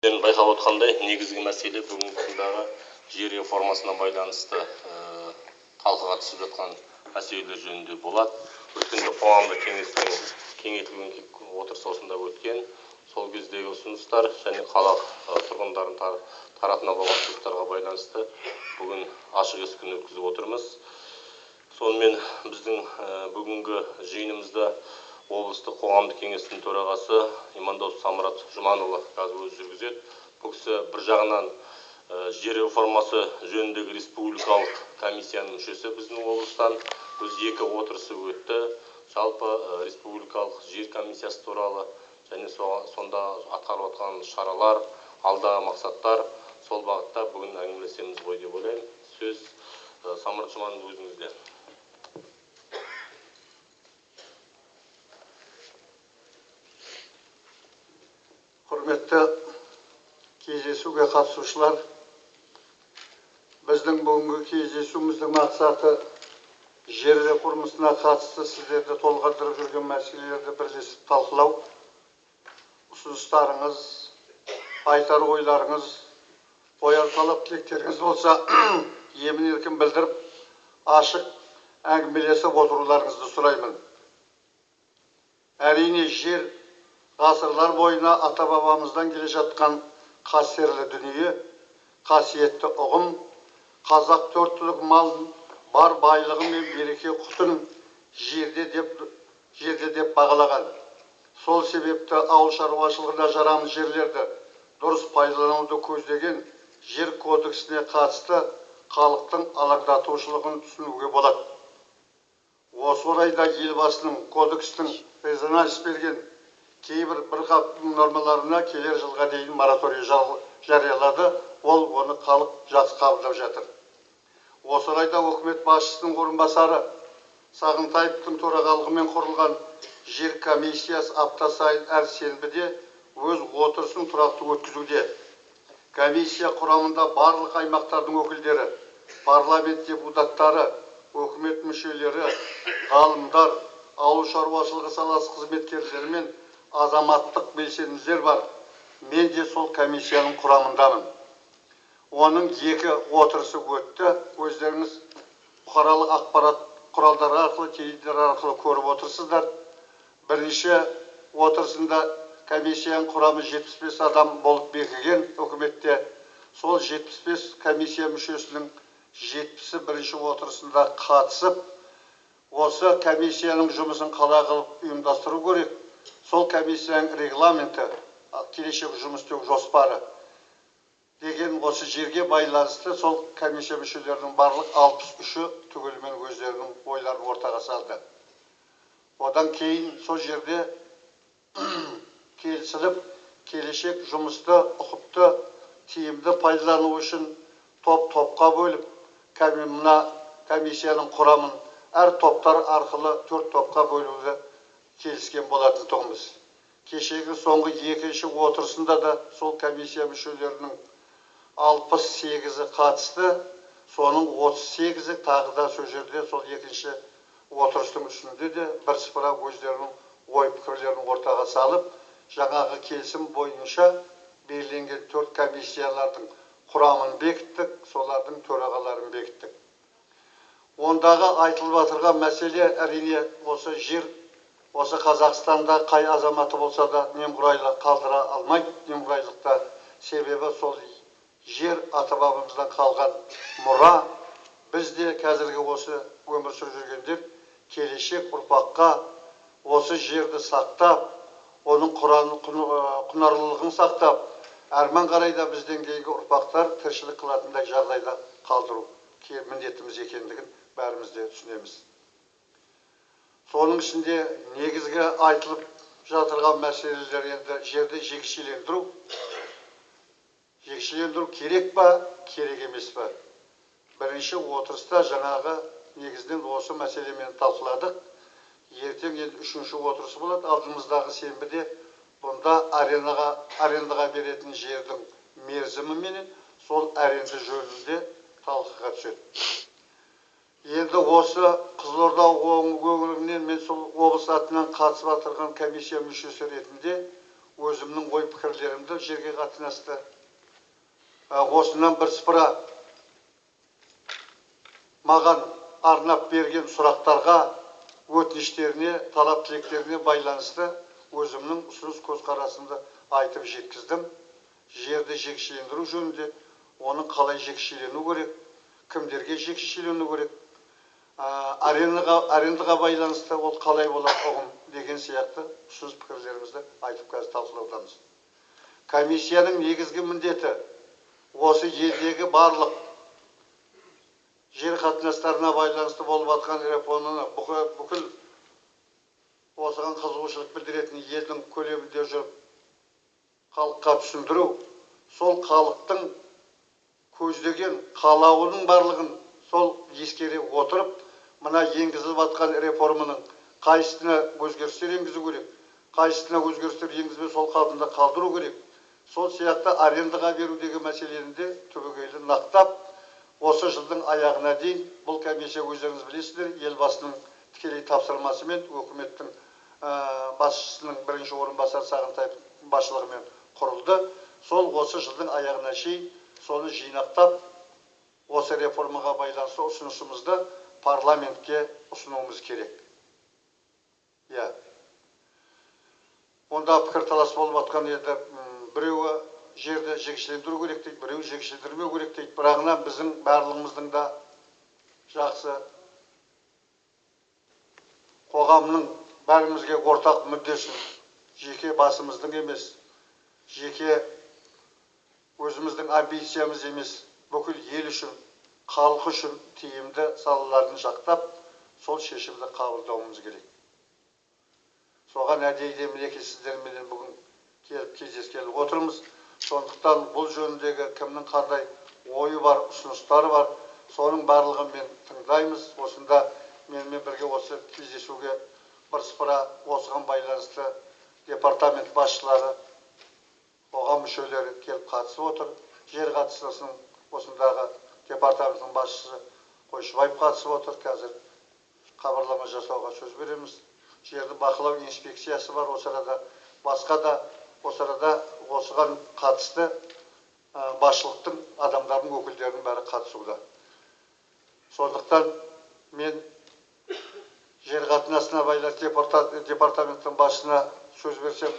Байқап отқандай, негізгі мәселе бүгінгі күндағы жер реформасына байланысты талқыға түсіп жатқан мәселелер жөнінде болады. Өткенде қоғамдық кеңестің кеңейтілген отырысы осында өткен. Сол кездегі ұсыныстар және қала тұрғындарын тарапынан болған ұсыныстарға байланысты бүгін ашық есік күнін өткізіп отырмыз. Сонымен біздің бүгінгі жиынымызда облыстық қоғамдық кеңестің төрағасы Имандосов Самрат Жұманұлы қазір өзі жүргізеді. Бұл кісі бір жағынан жер реформасы жөніндегі республикалық комиссияның мүшесі біздің облыстан. Өз екі отырысы өтті. Жалпы республикалық жер комиссиясы туралы және сонда атқарылып жатқан шаралар, алдағы мақсаттар сол бағытта бүгін әңгімелесеміз ғой деп ойлаймын. Сөз Самрат Жұманұлы өзіңізде. Құрметті кездесуге қатысушылар, біздің бүгінгі кездесуіміздің мақсаты жер реформасына қатысты сіздерді толғандырып жүрген мәселелерді бірлесіп талқылау, ұсыныстарыңыз, айтар ойларыңыз, қояр талап тілектеріңіз болса, емін-еркін білдіріп, ашық әңгімелесіп отыруларыңызды сұраймын. Әрине жер ғасырлар бойына ата-бабамыздан келе жатқан қастерлі дүние, қасиетті ұғым, қазақ төрт түлік малын, бар байлығы мен береке құтын жерде деп бағалаған. Сол себепті ауыл шаруашылығына жарамды жерлерді дұрыс пайдалануды көздеген жер кодексіне қатысты халықтың алаңдатушылығын түсінуге болады. Осы орайда елбасының кодекстің резонанс берген кейбір бірқатар нормаларына келер жылға дейін мораторий жариялады. Ол оны халық жақсы қабылдап жатыр. Осы орайда үкімет басшысының орынбасары Сағынтаевтың төрағалығымен құрылған жер комиссиясы апта сайын әр сенбіде өз отырысын тұрақты өткізуде. Комиссия құрамында барлық аймақтардың өкілдері, парламент депутаттары, үкімет мүшелері, ғалымдар, ауыл шаруашылығы саласы қызметкерлері мен азаматтық белсенділер бар. Мен де сол комиссияның құрамындамын. Оның екі отырысы өтті. Өздеріңіз бұқаралық ақпарат құралдары арқылы, теледидар арқылы көріп отырсыздар. Бірінші отырысында комиссияның құрамы 75 адам болып бекіген үкіметте. Сол 75 комиссия мүшесінің 70-і бірінші отырысында қатысып, осы комиссияның жұмысын қалай қылып ұйымдастыру керек, сол комиссияның регламенті, келешек жұмыс істеу жоспары деген осы жерге байланысты сол комиссия мүшелерінің барлық 63-і түгелімен өздерінің ойларын ортаға салды. Одан кейін сол жерде келісіліп, келешек жұмысты ұқыпты, тиімді пайдалану үшін топ-топқа бөліп, мына комиссияның құрамын әр топтар арқылы 4 топқа бөлуді келіскен болатын тұғымыз. Кешегі соңғы екінші отырысында да сол комиссия мүшелерінің 68-і қатысты, соның 38-і тағы да сол жерде сол екінші отырыстың үстінде де бірсыпыра өздерінің ой пікірлерін ортаға салып, жаңағы келісім бойынша белгіленген 4 комиссиялардың құрамын бекіттік, солардың төрағаларын бекіттік. Ондағы айтылып отырған мәселе әрине осы жер, осы Қазақстанда қай азаматы болса да немқұрайлы қалдыра алмайды. Немқұрайлықта себебі сол жер ата-бабамыздан қалған мұра. Біз де қазіргі осы өмір сүріп жүргендер келешек ұрпаққа осы жерді сақтап, оның құнарлылығын сақтап, әрмен қарайда бізден кейінгі ұрпақтар тіршілік қылатындай жағдайда қалдыру міндетіміз екендігін бәріміз де түсінеміз. Соның ішінде негізгі айтылып жатырған мәселелер енді жерді жекешелендіру. Жекешелендіру керек па, керек емес па? Бірінші отырыста жаңағы негізінен осы мәселемен талқыладық. Ертең енді үшінші отырысы болады. Алдымыздағы сенбіде бұнда арендаға беретін жердің мерзімі менен сол аренда жөнінде талқыға түседі. Енді осы Қызылорда өңірінен мен сол облыс атынан қатысып отырған комиссия мүшесі ретінде өзімнің ой пікірлерімді жерге қатынасты осынан бірсыпыра маған арнап берген сұрақтарға, өтініштеріне, талап тілектеріне байланысты өзімнің ұсыныс көзқарасымды айтып жеткіздім. Жерді жекешелендіру жөнінде, оның қалай жекешелену керек, кімдерге жекешелену керек, арендаға байланысты ол қалай болады ұғым деген сияқты ұсыныс пікірлерімізді айтып қазір талқылаудамыз. Комиссияның негізгі міндеті осы елдегі барлық жер қатынастарына байланысты болып жатқан реформаны бүкіл осыған қызығушылық білдіретін елдің көлемінде жүріп халыққа түсіндіру, сол халықтың көздеген қалауының барлығын сол ескере отырып, мына енгізіліп жатқан реформаның қайсысына өзгерістер енгізу керек, қайсысына өзгерістер енгізбей сол қалпында қалдыру керек. Сол сияқты арендаға берудегі мәселені де түбегейлі нақтап, осы жылдың аяғына дейін бұл комиссия өздеріңіз білесіздер, елбасының тікелей тапсырмасымен үкіметтің басшысының бірінші орынбасары Сағынтаев басшылығымен құрылды. Сол осы жылдың аяғына шейін соны жинақтап, осы реформаға байланысты ұсынысымызды парламентке ұсынуымыз керек. Онда пікірталас болып жатқан еді, біреуі жерді жекешелендіру керек дейді, біреуі жекешелендірмеу керек дейді. Бірағына біздің барлығымыздың да жақсы қоғамның бәрімізге ортақ мүддесін, жеке басымыздың емес, жеке өзіміздің амбициямыз емес, бүкіл ел үшін, халық үшін тиімді салаларын жақтап, сол шешімді қабылдауымыз керек. Соған әдейі мінекей сіздерменен бүгін келіп кездескелі отырмыз. Сондықтан бұл жөніндегі кімнің қандай ойы бар, ұсыныстары бар, соның барлығын мен тыңдаймыз. Осында менімен бірге осы кездесуге бірсыпыра осыған байланысты департамент басшылары, қоғам мүшелері келіп қатысып отыр. Жер қатынасының осындағы департаменттің басшысы Қойшыбаев қатысып отыр. Қазір хабарлама жасауға сөз береміз. Жерді бақылау инспекциясы бар осы арада, басқа да осы арада осыған қатысты басшылықтың адамдардың өкілдерінің бәрі қатысуда. Сондықтан мен жер қатынасына байланысты департаменттің басшысына сөз берсем,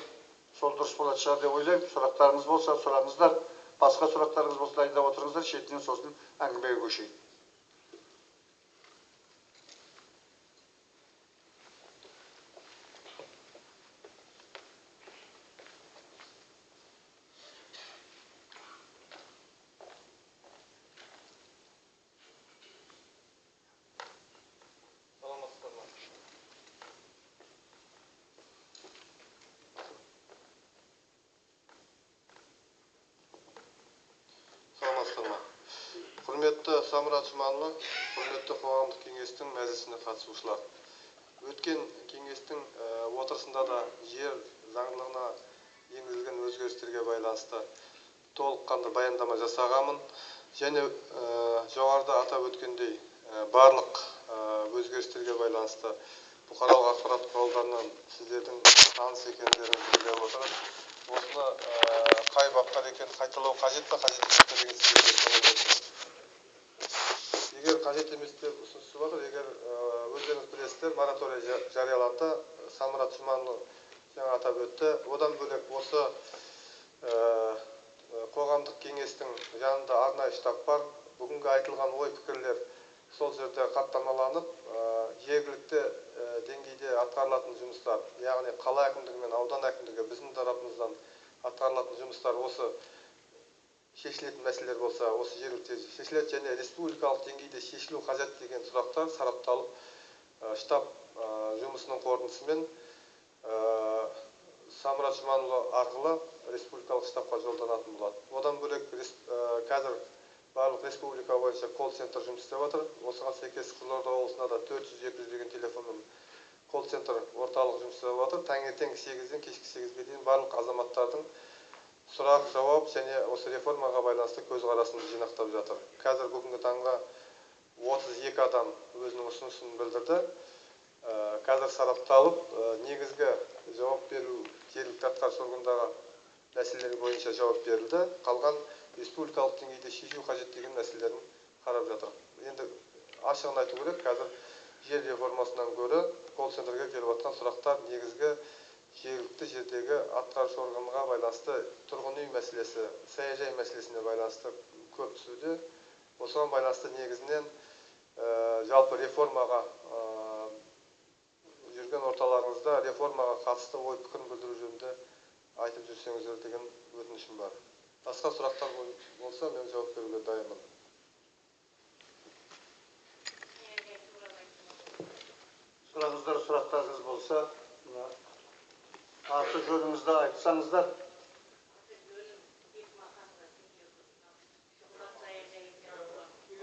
сол дұрыс болады шығар деп ойлаймын. Сұрақтарыңыз болса, сұраңыздар. Басқа сұрақтарыңыз болса, дайындап отырыңыздар, шетінен сосын әңгімеге көшейік. Құрметті Самұрат Жұманұлы, құрметті қоғамдық кеңестің мәжілісіне қатысушылар. Өткен кеңестің отырысында да жер заңдылығына енгізілген өзгерістерге байланысты толыққанды баяндама жасағанмын. Және жоғарыда атап өткендей барлық өзгерістерге байланысты бұқаралық ақпарат құралдарынан сіздердің таныс екендеріңізді біле отырып, осыны қай баптар екенін қайталау қажет па, қажет емес пе деген сіздерге. Егер қажет емес деп ұсынысы бар, егер өздеріңіз білесіздер, мораторий жарияланды, Самұрат Жұманұлы жаңа атап өтті. Одан бөлек осы қоғамдық кеңестің жанында арнайы штаб бар. Бүгінгі айтылған ой пікірлер сол жерде хаттамаланып, жергілікті деңгейде атқарылатын жұмыстар, яғни қала әкімдігі мен аудан әкімдігі біздің тарапымыздан атқарылатын жұмыстар осы шешілетін мәселелер болса, осы жергілікті шешіледі, және республикалық деңгейде шешілу қажет деген сұрақтар сарапталып, штаб жұмысының қорытындысымен Самұрат Жұманұлы арқылы республикалық штабқа жолданатын болады. Одан бөлек қазір барлық республика бойынша колл-центр жұмыс істеп жатыр. Осыған сәйкес Қызылорда облысында да 400-200 деген телефонмен колл-центр орталық жұмыс істеп жатыр. Таңертең 8-ден кешкі 8-ге дейін барлық азаматтардың сұрақ, жауап және осы реформаға байланысты көзқарасын жинақтап жатыр. Қазір бүгінгі таңға 32 адам өзінің ұсынысын білдірді. Қазір сарапталып, негізгі жауап беру жергілікті атқарушы органдағы мәселелер бойынша жауап берілді. Қалған республикалық деңгейде шешу қажет деген мәселелерін қарап жатыр. Енді ашығын айту керек, қазір жер реформасынан гөрі колл-центрге келіп жатқан сұрақтар негізгі жергілікті жердегі атқарушы органға байланысты тұрғын үй мәселесі, саяжай мәселесіне байланысты көп түсуде. Осыған байланысты негізінен жалпы реформаға жүрген орталарыңызда реформаға қатысты ой пікірін білдіру жөнінде айтып жүрсеңіздер деген өтінішім бар. Басқа сұрақтар болса, мен жауап беруге дайынмын. Сұрақтарыңыз болса, аты жөніңізді айтсаңыздар.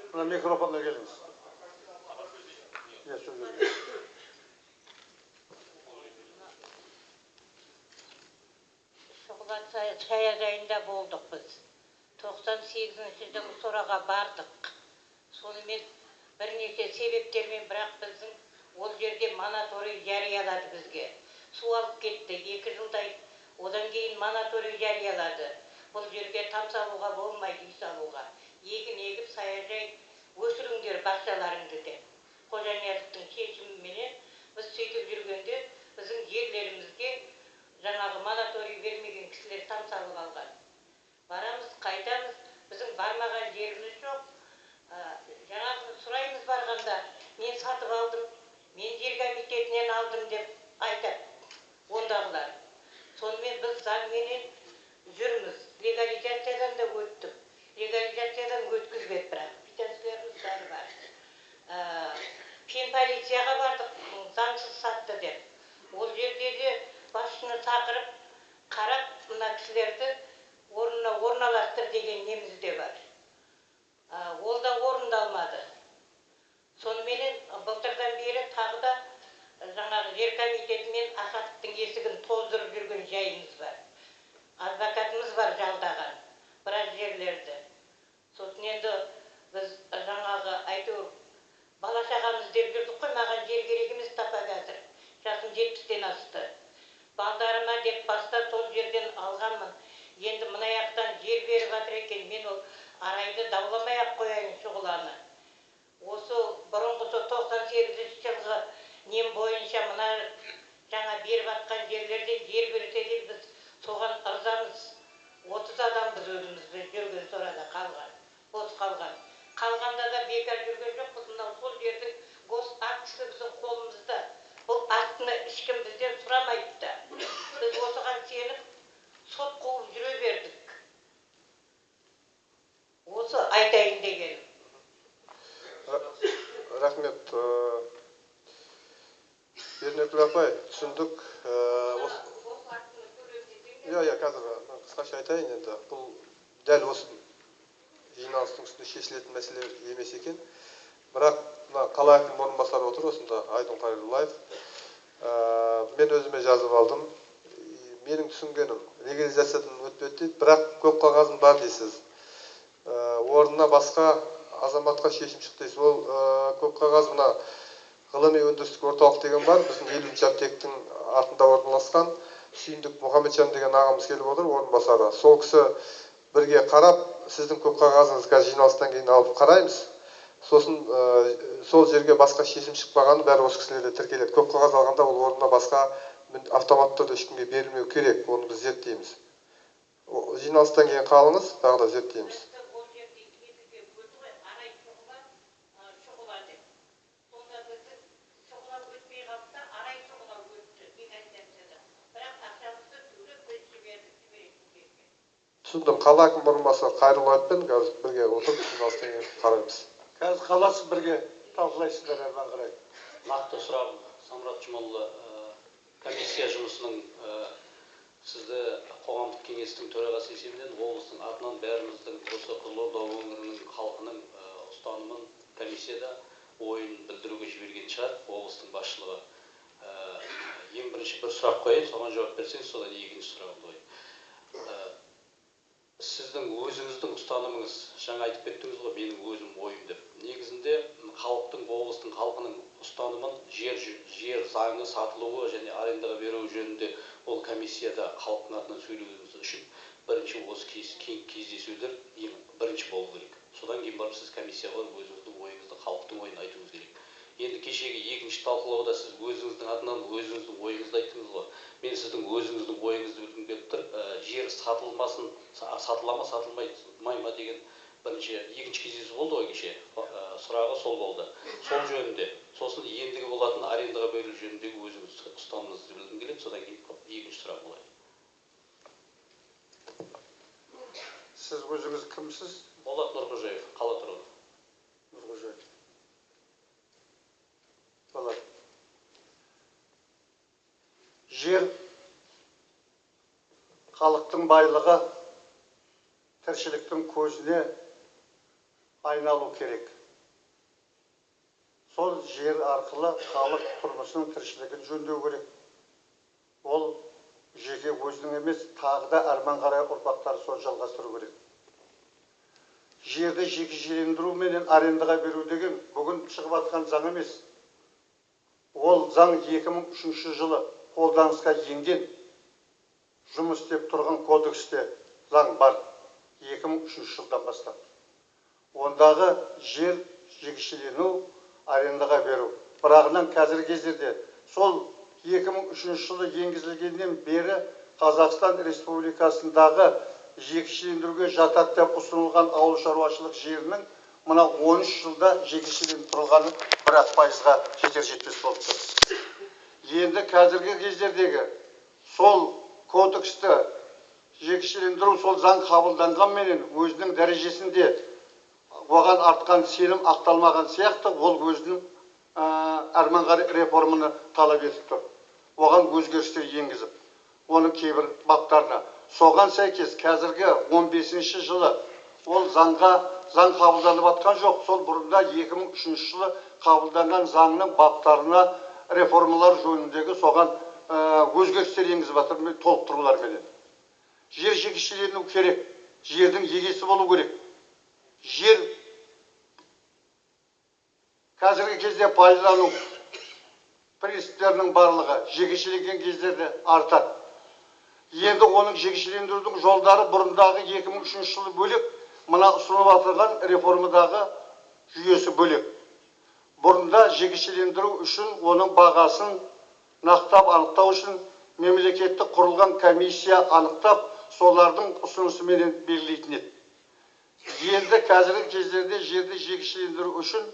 Микрофонға келіңіз. Шұғылат саяжайында болдық біз. 98-ші жылы сұраға бардық. Сонымен бірнеше себептермен, бірақ біздің ол жерде монаторий жариялады бізге. Су алып кетті 2 жылдай, одан кейін монаторий жариялады. Бұл жерге там салуға болмайды, үй салуға. Егін егіп саяжай өсіріңдер бақшаларыңды деп. Қожаниязовтың шешіміменен біз сөйтіп жүргенде біздің жерлерімізге жаңағы монаторий бермеген кісілер там салып алған. Барамыз, қайтамыз, біздің бармаған жеріміз жоқ. Жаңағы сұраймыз барғанда, мен сатып алдым, мен жер комитетінен алдым деп айтады ондағылар. Сонымен біз заңменен жүрміз. Легализациядан да өттік. Легализациядан өткізбеді, бірақ битәсілеріміз бәрі бар. Кен полицияға бардық, заңсыз сатты деп. Ол жерде де басшыны сақырып, қарап, мына кісілерді орнына орналастыр деген неміз де бар. Ол да орындалмады. Соныменен былтырдан бері тағы да жаңағы жер комитетімен Ахаттың есігін тоздырып жүрген жайымыз бар. Адвокатымыз бар жалдаған біраз жерлерді. Сосын енді біз жаңағы әйтеуір бала шағамыз деп жүрдік қой, маған жер керек емес тапа қазір. Жасым 70-тен асты. Балдарыма деп баста сол жерден алғанмын. Енді мына яқтан жер беріп жатыр екен, мен ол арайды дауламай-ақ қояйын шұғыланы. Осы бұрынғысы 98 жылғы нем бойынша мына жаңа беріп жатқан жерлерден жер берсе де біз соған ырзамыз. 30 адам біз өзімізді жүрген сорада қалған, бос қалған. Қалғанда да бекар жүрген жоқ, біз мынау сол жердің гос актісі біздің қолымызда. Бұл актіні ешкім бізден сұрамайды да. Біз осыған сеніп сот қуып жүре бердік. Осы айтайын дегенім. Рахмет. Ернекүл апай, түсіндік. Қазір қысқаша айтайын енді. Бұл дәл осы жиналыстың үстінде шешілетін мәселе емес екен. Бірақ қала әкімінің орынбасары отыр осында, Айдын Қайруллаев. Мен өзіме жазып алдым. Менің түсінгенім, легализациядан өтпеді дейді, бірақ көп қағазым бар дейсіз. Орнына басқа азаматқа шешім шықты дейсіз. Ол көп қағаз мына ғылыми өндірістік орталық деген бар, біздің 50-ші аптектің артында орналасқан. Сүйіндік Мұхамеджан деген ағамыз келіп отыр, орынбасары. Сол кісі бірге қарап, сіздің көп қағазыңыз қазір жиналыстан кейін алып қараймыз. Сосын сол жерге басқа шешім шықпағаны бәрі осы кісілерде тіркеледі. Көп қағаз алғанда ол орнына басқа автоматты түрде ешкімге берілмеу керек. Оны біз зерттейміз. Жиналыстан кейін қалыңыз, тағы да зерттейміз. Түсіндім, қала әкімінің орынбасары Қайруллаевпен қазір бірге отырып жиналыстан кейін қараймыз. Қазір қаласыз бірге талқылайсыздар, әрмен қарай. Нақты сұрағым, Самұрат Жұманұлы, комиссия жұмысының сізді қоғамдық кеңестің төрағасы есебінен облыстың атынан бәріміздің осы Қызылорда өңірінің халқының ұстанымын комиссияда ойын білдіруге жіберген шығар облыстың басшылығы. Ең бірінші бір сұрақ қояйын, соған жауап берсеңіз, содан екінші сұрағымды қояйын. сіздің өзіңіздің ұстанымыңыз, жаңа айтып кеттіңіз ғой, менің өзім ойым деп. Негізінде халықтың, облыстың халқының ұстанымын жер заңы сатылуы және арендаға беру жөнінде ол комиссияда халықтың атынан сөйлеуіміз үшін бірінші осы кездесулер бірінші болу керек. Содан кейін барып сіз комиссияға өзіңіздің ойыңызды, халықтың ойын айтуыңыз керек. Енді кешегі екінші талқылауда сіз өзіңіздің атынан өзіңіздің ойыңызды айттыңыз ғой. Мен сіздің өзіңіздің ойыңызды білгім келіп тұр. Жер сатылмасын, сатыла ма, сатылмай ма деген екінші кездесу болды ғой кеше. Сұрағы сол болды. Сол жөнінде. Сосын ендігі болатын арендаға беру жөніндегі өзіңіз ұстанымыңызды білгім келеді. Содан кейін екінші сұрақ болады. Сіз өзіңіз кімсіз? Болат Нұрғожаев, қала тұрғыны. Нұрғожаев. Болат. Жер халықтың байлығы, тіршіліктің көзіне айналу керек. Сол жер арқылы халық тұрмысының тіршілігін жөндеу керек. Ол жеке өзінің емес, тағы да әрмен қарай ұрпақтар сол жалғастыру керек. Жерді жекешелендіру менен арендаға беру деген бүгін шығып атқан заң емес. Ол заң 2003 жылы қолданысқа енген, жұмыс істеп тұрған кодексте заң бар. 2003 жылдан бастап. Ондағы жер жекешелену, арендаға беру. Бірағынан қазіргі кездерде сол 2003 жылы енгізілгеннен бері Қазақстан Республикасындағы жекешелендіруге жатады деп ұсынылған ауыл шаруашылық жерінің мына 13 жылда жекешеленіп тұрғаны 1-2%-ға жетер-жетпес болып тұр. Енді қазіргі кездердегі сол кодексті жекешелендіру, сол заң қабылданғанменен өзінің дәрежесінде оған артқан сенім ақталмаған сияқты, ол өзінің әрмен қарай реформаны талап етіп тұр. Оған өзгерістер енгізіп, оның кейбір баптарына. Соған сәйкес қазіргі 15 жылы ол заң қабылданып атқан жоқ. Сол бұрында 2003 жылы қабылданған заңның баптарына реформалар жөніндегі соған өзгерістер енгізіп атыр, толықтыруларменен. Жер жекешелену керек, жердің егесі болу керек. Жер қазіргі кезде пайдалану принциптерінің барлығы жекешеленген кездерде артады. Енді оның жекешелендірудің жолдары бұрындағы 2003 жылы бөлек, мына ұсынып атырған реформадағы жүйесі бөлек. Бұрында жекешелендіру үшін оның бағасын нақтап анықтау үшін мемлекеттік құрылған комиссия анықтап, солардың ұсынысыменен белгілейтін еді. Енді қазіргі кездерде жерді жекешелендіру үшін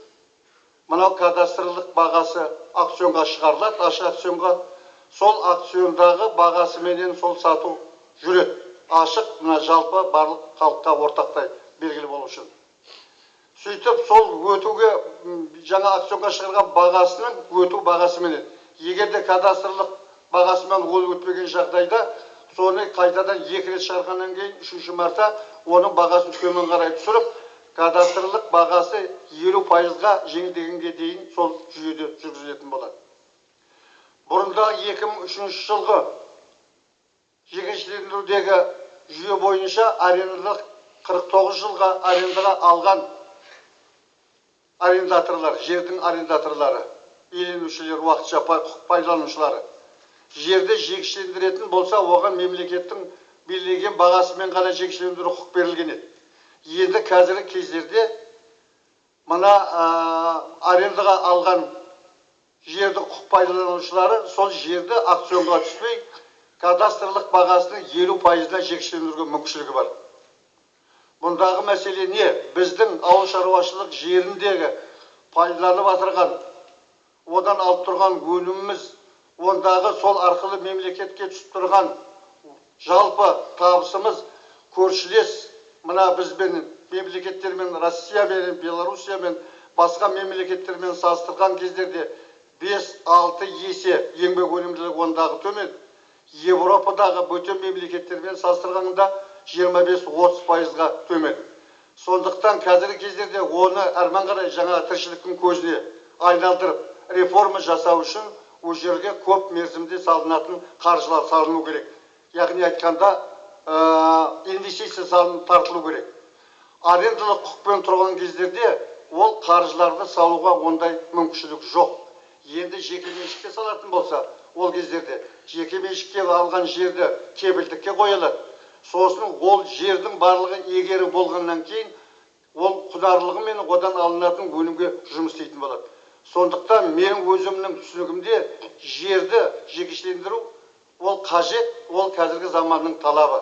мынау кадастрлық бағасы акционға шығарылады, ашық акционға. Сол акциондағы бағасыменен сол сату жүреді. Ашық, мына жалпы барлық халыққа ортақтай белгілі болу үшін. Сөйтіп, сол өтуге жаңа акционға шығарған бағасының өту бағасыменен. Егерде кадастрлық бағасымен ол өтпеген жағдайда, соны қайтадан 2 рет шығарғаннан кейін 3-ші марта оның бағасын төмен қарай түсіріп, кадастрлық бағасы 50%-ға жеңілдегенге дейін сол жүйеде жүргізілетін болады. Бұрында 2003 жылғы жекешелендірудегі жүйе бойынша арендалық 49 жылға арендаға алған арендаторлар, жердің арендаторлары, иеленушілер, уақытша құқық пайдаланушылары, жерді жекешелендіретін болса, оған мемлекеттің белгілеген бағасымен ғана жекешелендіру құқық берілген еді. Енді қазіргі кездерде мына арендаға алған жерді құқық пайдаланушылары сол жерді акционға түспей, кадастрлық бағасының 50%-на жекешелендіруге мүмкіншілігі бар. Бұндағы мәселе не? Біздің ауыл шаруашылық жеріндегі пайдаланып атырған, одан алып тұрған өніміміз, ондағы сол арқылы мемлекетке түсіп тұрған жалпы табысымыз көршілес, мына бізбен мемлекеттермен, Россиямен, Белоруссиямен, басқа мемлекеттермен салыстырған кездерде 5-6 есе еңбек өнімділігі ондағы төмен. Европадағы бөтен мемлекеттермен салыстырғанда 25-30%-ға төмен. Сондықтан қазіргі кездерде оны әрмен қарай жаңа тіршіліктің көзіне айналдырып, реформа жасау үшін ол жерге көп мерзімде салынатын қаржылар салыну керек. Яғни айтқанда инвестиция салынып тартылу керек. Арендалық құқықпен тұрған кездерде ол қаржыларды салуға ондай мүмкіншілік жоқ. Енді жеке меншікке салатын болса, ол кездерде жеке меншікке алған жерді кепілдікке қойылады. Сосын ол жердің барлығы егері болғаннан кейін ол құнарлығымен одан алынатын өнімге жұмыс істейтін болады. Сондықтан менің өзімнің түсінігімде жерді жекешелендіру ол қажет, ол қазіргі заманның талабы.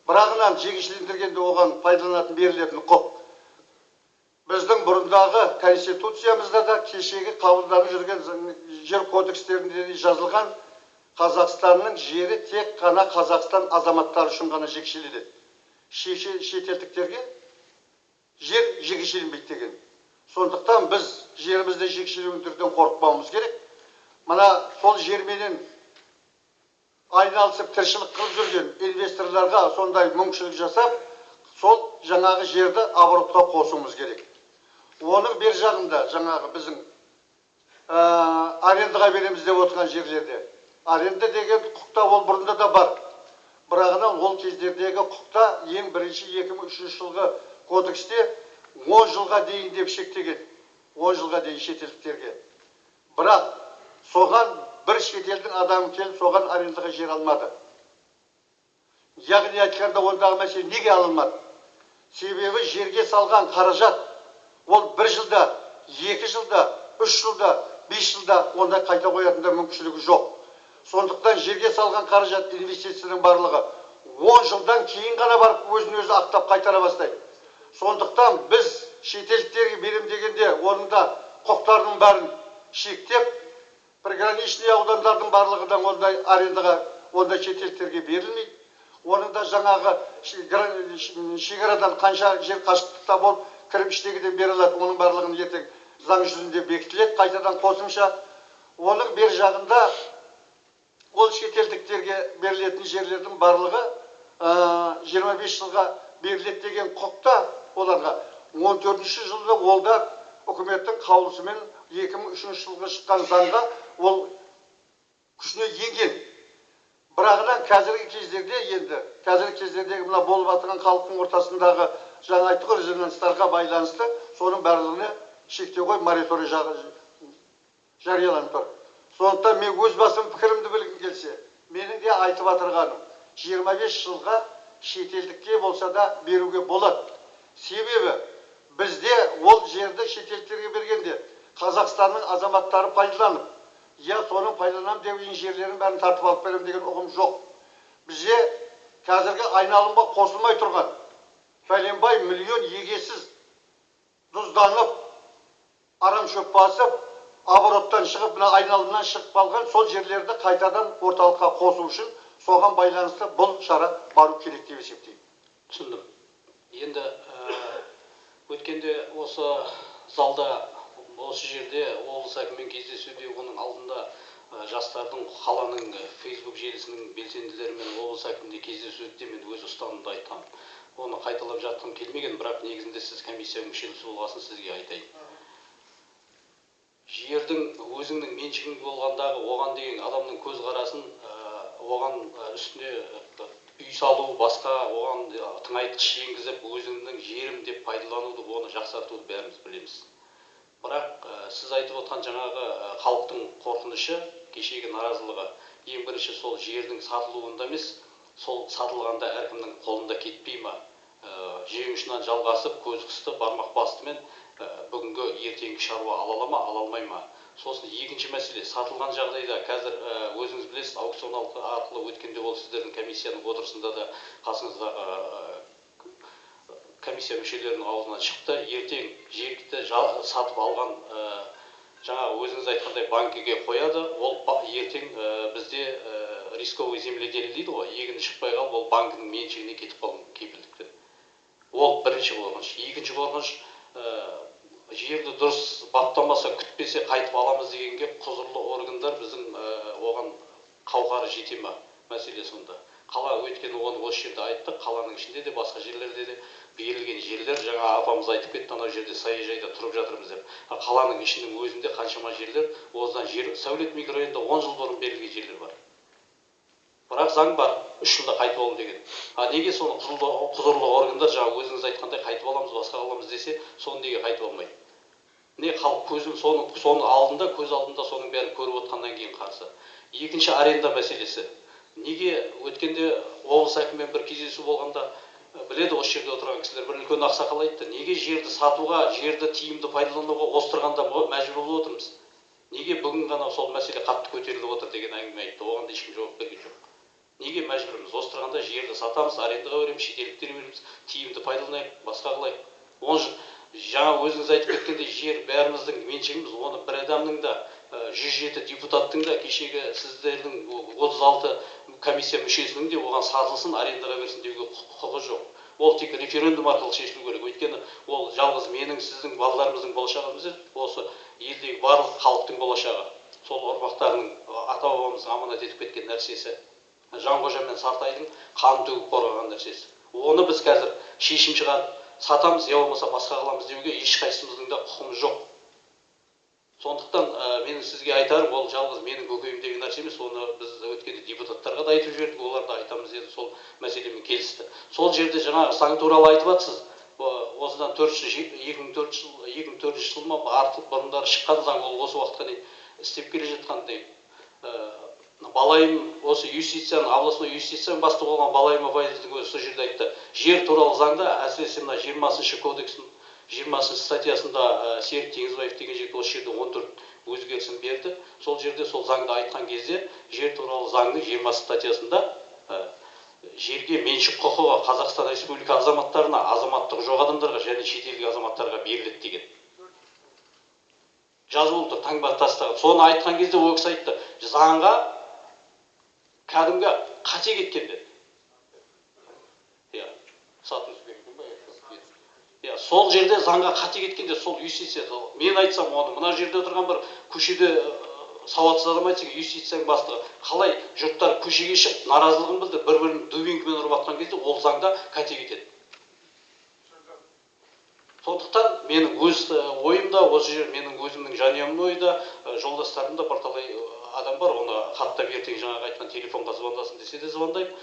Бірағынан жекешелендіргенде оған пайдаланатын берілетін құқ. Біздің бұрындағы конституциямызда да кешегі қабылданып жүрген жер кодекстерінде жазылған Қазақстанның жері тек қана Қазақстан азаматтары үшін ғана жекешеленеді. Шетелдіктерге жер жекешеленбейді деген. Сондықтан біз жерімізді жекешелендіруден қорықпауымыз керек. Мына сол жерменен айналысып тіршілік қылып жүрген инвесторларға сондай мүмкіншілік жасап, сол жаңағы жерді оборотқа қосуымыз керек. Оның бер жағында жаңағы біздің арендаға береміз деп отырған жерлерде. Аренда деген құқықта ол бұрында да бар. Бірағынан ол кездердегі құқықта ең бірінші 2003 жылғы кодексте 10 жылға дейін деп шектеген. 10 жылға дейін шетелдіктерге. Бірақ соған бір шетелдің адамы келіп соған арендаға жер алмады. Яғни айтқанда ондағы мәселе неге алынмады? Себебі жерге салған қаражат ол 1 жылда, 2 жылда, 3 жылда, 5 жылда ондай қайта қоятында мүмкіншілігі жоқ. Сондықтан жерге салған қаражат инвестицияның барлығы 10 жылдан кейін ғана барып өзін өзі ақтап қайтара бастайды. Сондықтан біз шетелдіктерге берем дегенде оның да құқықтарының бәрін шектеп, приграничный аудандардың барлығыдан ондай арендаға ондай шетелдіктерге берілмейді. Оның да жаңағы шекарадан қанша жер қашықтықта болып кіріп іштегіден бере алады, оның барлығын ертең заң жүзінде бекітіледі, қайтадан қосымша. Оның бер жағында ол шетелдіктерге берілетін жерлердің барлығы 25 жылға беріледі деген құқықта оларға 14-ші жылда ол да үкіметтің қаулысымен 2003 жылғы шыққан заңға ол күшіне енген. Бірағынан қазіргі кездердегі мына болып жатқан халықтың ортасындағы жаңа айтты ғой резонанстарға байланысты соның барлығына шектеу қойып мораторий жарияланып тұр. Сондықтан мен өз басым пікірімді білгім келсе, менің де айтып отырғаным 25 жылға шетелдікке болса да беруге болады. Себебі бізде ол жерді шетелдіктерге бергенде Қазақстанның азаматтары пайдаланып, соның пайдаланам деп жерлерін бәрін тартып алып берем деген ұғым жоқ. Бізде қазіргі айналымға қосылмай тұрған пәленбай миллион егесіз тұзданып, арам шөп басып, обороттан шығып, айналымнан шығып қалған сол жерлерді қайтадан орталыққа қосу үшін соған байланысты бұл шара бару керек деп есептеймін. Түсіндім. Енді өткенде осы залда, осы жерде облыс әкімімен кездесуде оның алдында жастардың қаланың Facebook желісінің белсенділерімен облыс әкімінде кездесуде мен өз ұстанымды айтқам. Оны қайталап жатқым келмеген, бірақ негізінде сіз комиссия мүшесі болғасын сізге айтайын. Жердің өзіңнің меншігің болғандағы оған деген адамның көзқарасын, оған үстіне үй салу, басқа оған тыңайтқыш енгізіп, өзіңнің жерім деп пайдалануды, оны жақсартуды бәріміз білеміз. Бірақ сіз айтып отқан жаңағы халықтың қорқынышы, кешегі наразылығы, ең бірінші сол жердің сатылуында емес, сол сатылғанда әркімнің қолында кетпей ма, жең ұшынан жалғасып, көз қысты, бармақ бастымен бүгінгі ертеңгі шаруа ала ма, ала алмай ма. Сосын екінші мәселе, сатылған жағдайда қазір өзіңіз білесіз, аукцион арқылы өткенде ол сіздердің комиссияның отырысында да қасыңыздағы комиссия мүшелерінің аузынан шықты. Ертең жерді сатып алған жаңа өзіңіз айтқандай банкіге қояды. Ол ертең бізде рисковый земледелие дейді ғой, егін шықпай қалып, ол банкінің меншігіне кетіп қалған кепілдікті. Ол бірінші қорқыныш. Екінші қорқыныш, жерді дұрыс баптамаса, күтпесе қайтып аламыз дегенге құзырлы органдар біздің оған қауқары жете ма мәселе сонда. Қала өткені оны осы жерде айтты, қаланың ішінде де басқа жерлерде де берілген жерлер, жаңа апамыз айтып кетті, анау жерде саяжайда тұрып жатырмыз деп. Қаланың ішінің өзінде қаншама жерлер, осыдан сәулет микрорайонында 10 жыл бұрын берілген жерлер бар. Бірақ заң бар, 3 жылда қайтып алу деген. Неге соны құзырлы органдар жаңа өзіңіз айтқандай қайтып аламыз, басқа аламыз десе, соны неге қайтып алмайды? Не халық көзін соны алдында, көз алдында соның бәрін көріп отқаннан кейін қарсы. Екінші аренда мәселесі. Неге өткенде облыс әкімімен бір кездесу болғанда біледі, осы жерде отырған кісілер, бір үлкен ақсақал айтты, неге жерді сатуға, жерді тиімді пайдалануға остырғанда мәжбүр болып отырмыз? Неге бүгін ғана сол мәселе қатты көтеріліп отыр деген әңгіме айтты. Оған да ешкім жауап берген жоқ. Неге мәжбүрміз? Остырғанда жерді сатамыз, арендаға береміз, шетелдіктер береміз, тиімді пайдаланайық, басқа қылайық. Жаңа өзіңіз айтып кеткендей, жер бәріміздің меншігіміз, оны бір адамның да 107 депутаттың да кешегі сіздердің 36 комиссия мүшесінің де оған сатылсын, арендаға берсін деуге құқығы жоқ. Ол тек референдум арқылы шешілу керек. Өйткені ол жалғыз менің, сіздің, балаларымыздың болашағымыз, осы елдегі барлық халықтың болашағы. Сол ұрпақтарының ата-бабамыздың аманат етіп кеткен нәрсесі. Жанқожа мен Сартайдың қан төгіп қорғаған нәрсесі. Оны біз қазір шешім шығарып сатамыз, я болмаса басқа қыламыз деуге ешқайсымыздың да құқымыз жоқ. Сондықтан менің сізге айтарым, ол жалғыз менің көкейімдегі нәрсе емес, оны біз өткенде депутаттарға да айтып жібердік, олар да айтамыз деді, сол мәселемен келісті. Сол жерде жаңағы заң туралы айтып жатсыз. Осыдан 2004 жыл ма артық бұрындары шыққан заң, ол осы уақытқа дейін істеп келе жатқан деп. Балайым осы юстицияның, областной юстицияның бастығы болған Балайым Абайдың өзі сол жерде айтты. Жер туралы заңда, әсіресе мына 20 кодекстің 20 статьясында Серік Теңізбаев деген жігіт осы жерде 14 өзгерісін берді. Сол жерде сол заңды айтқан кезде жер туралы заңның 20 статьясында жерге меншік құқығы Қазақстан Республика азаматтарына, азаматтығы жоқ адамдарға және шетелдік азаматтарға беріледі деген. Жазылып тұр, таңба тастаған. Соны айтқан кезде ол кісі айтты, заңға кәдімгі қате кеткен деді. Сол жерде заңға қате кеткенде сол юстиция. Мен айтсам оны, мына жерде отырған бір көшеде сауатсыз адам айтса, юстицияның бастығы қалай жұрттар көшеге шығып наразылығын білді, бір-бірін дубинкамен ұрып атқан кезде ол заңда қате кетеді. Сондықтан менің өз ойымда, осы жер менің өзімнің жанұямның ойда, жолдастарымда бірталай адам бар, оны хатта ертең жаңағы айтқан телефонға звондасын десе де звондаймын,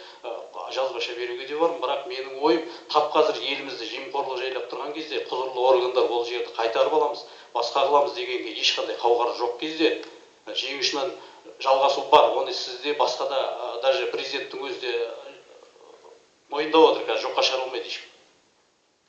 жазбаша беруге де бармын, бірақ менің ойым, тап қазір елімізді жемқорлық жайлап тұрған кезде құзырлы органдар ол жерді қайтарып аламыз, басқа қыламыз дегенге ешқандай қауқары жоқ кезде жеңішінен жалғасу бар. Оны сізде, басқа да, даже президенттің өзі де мойындап отыр, қазір жоққа шығарылмайды ешкім.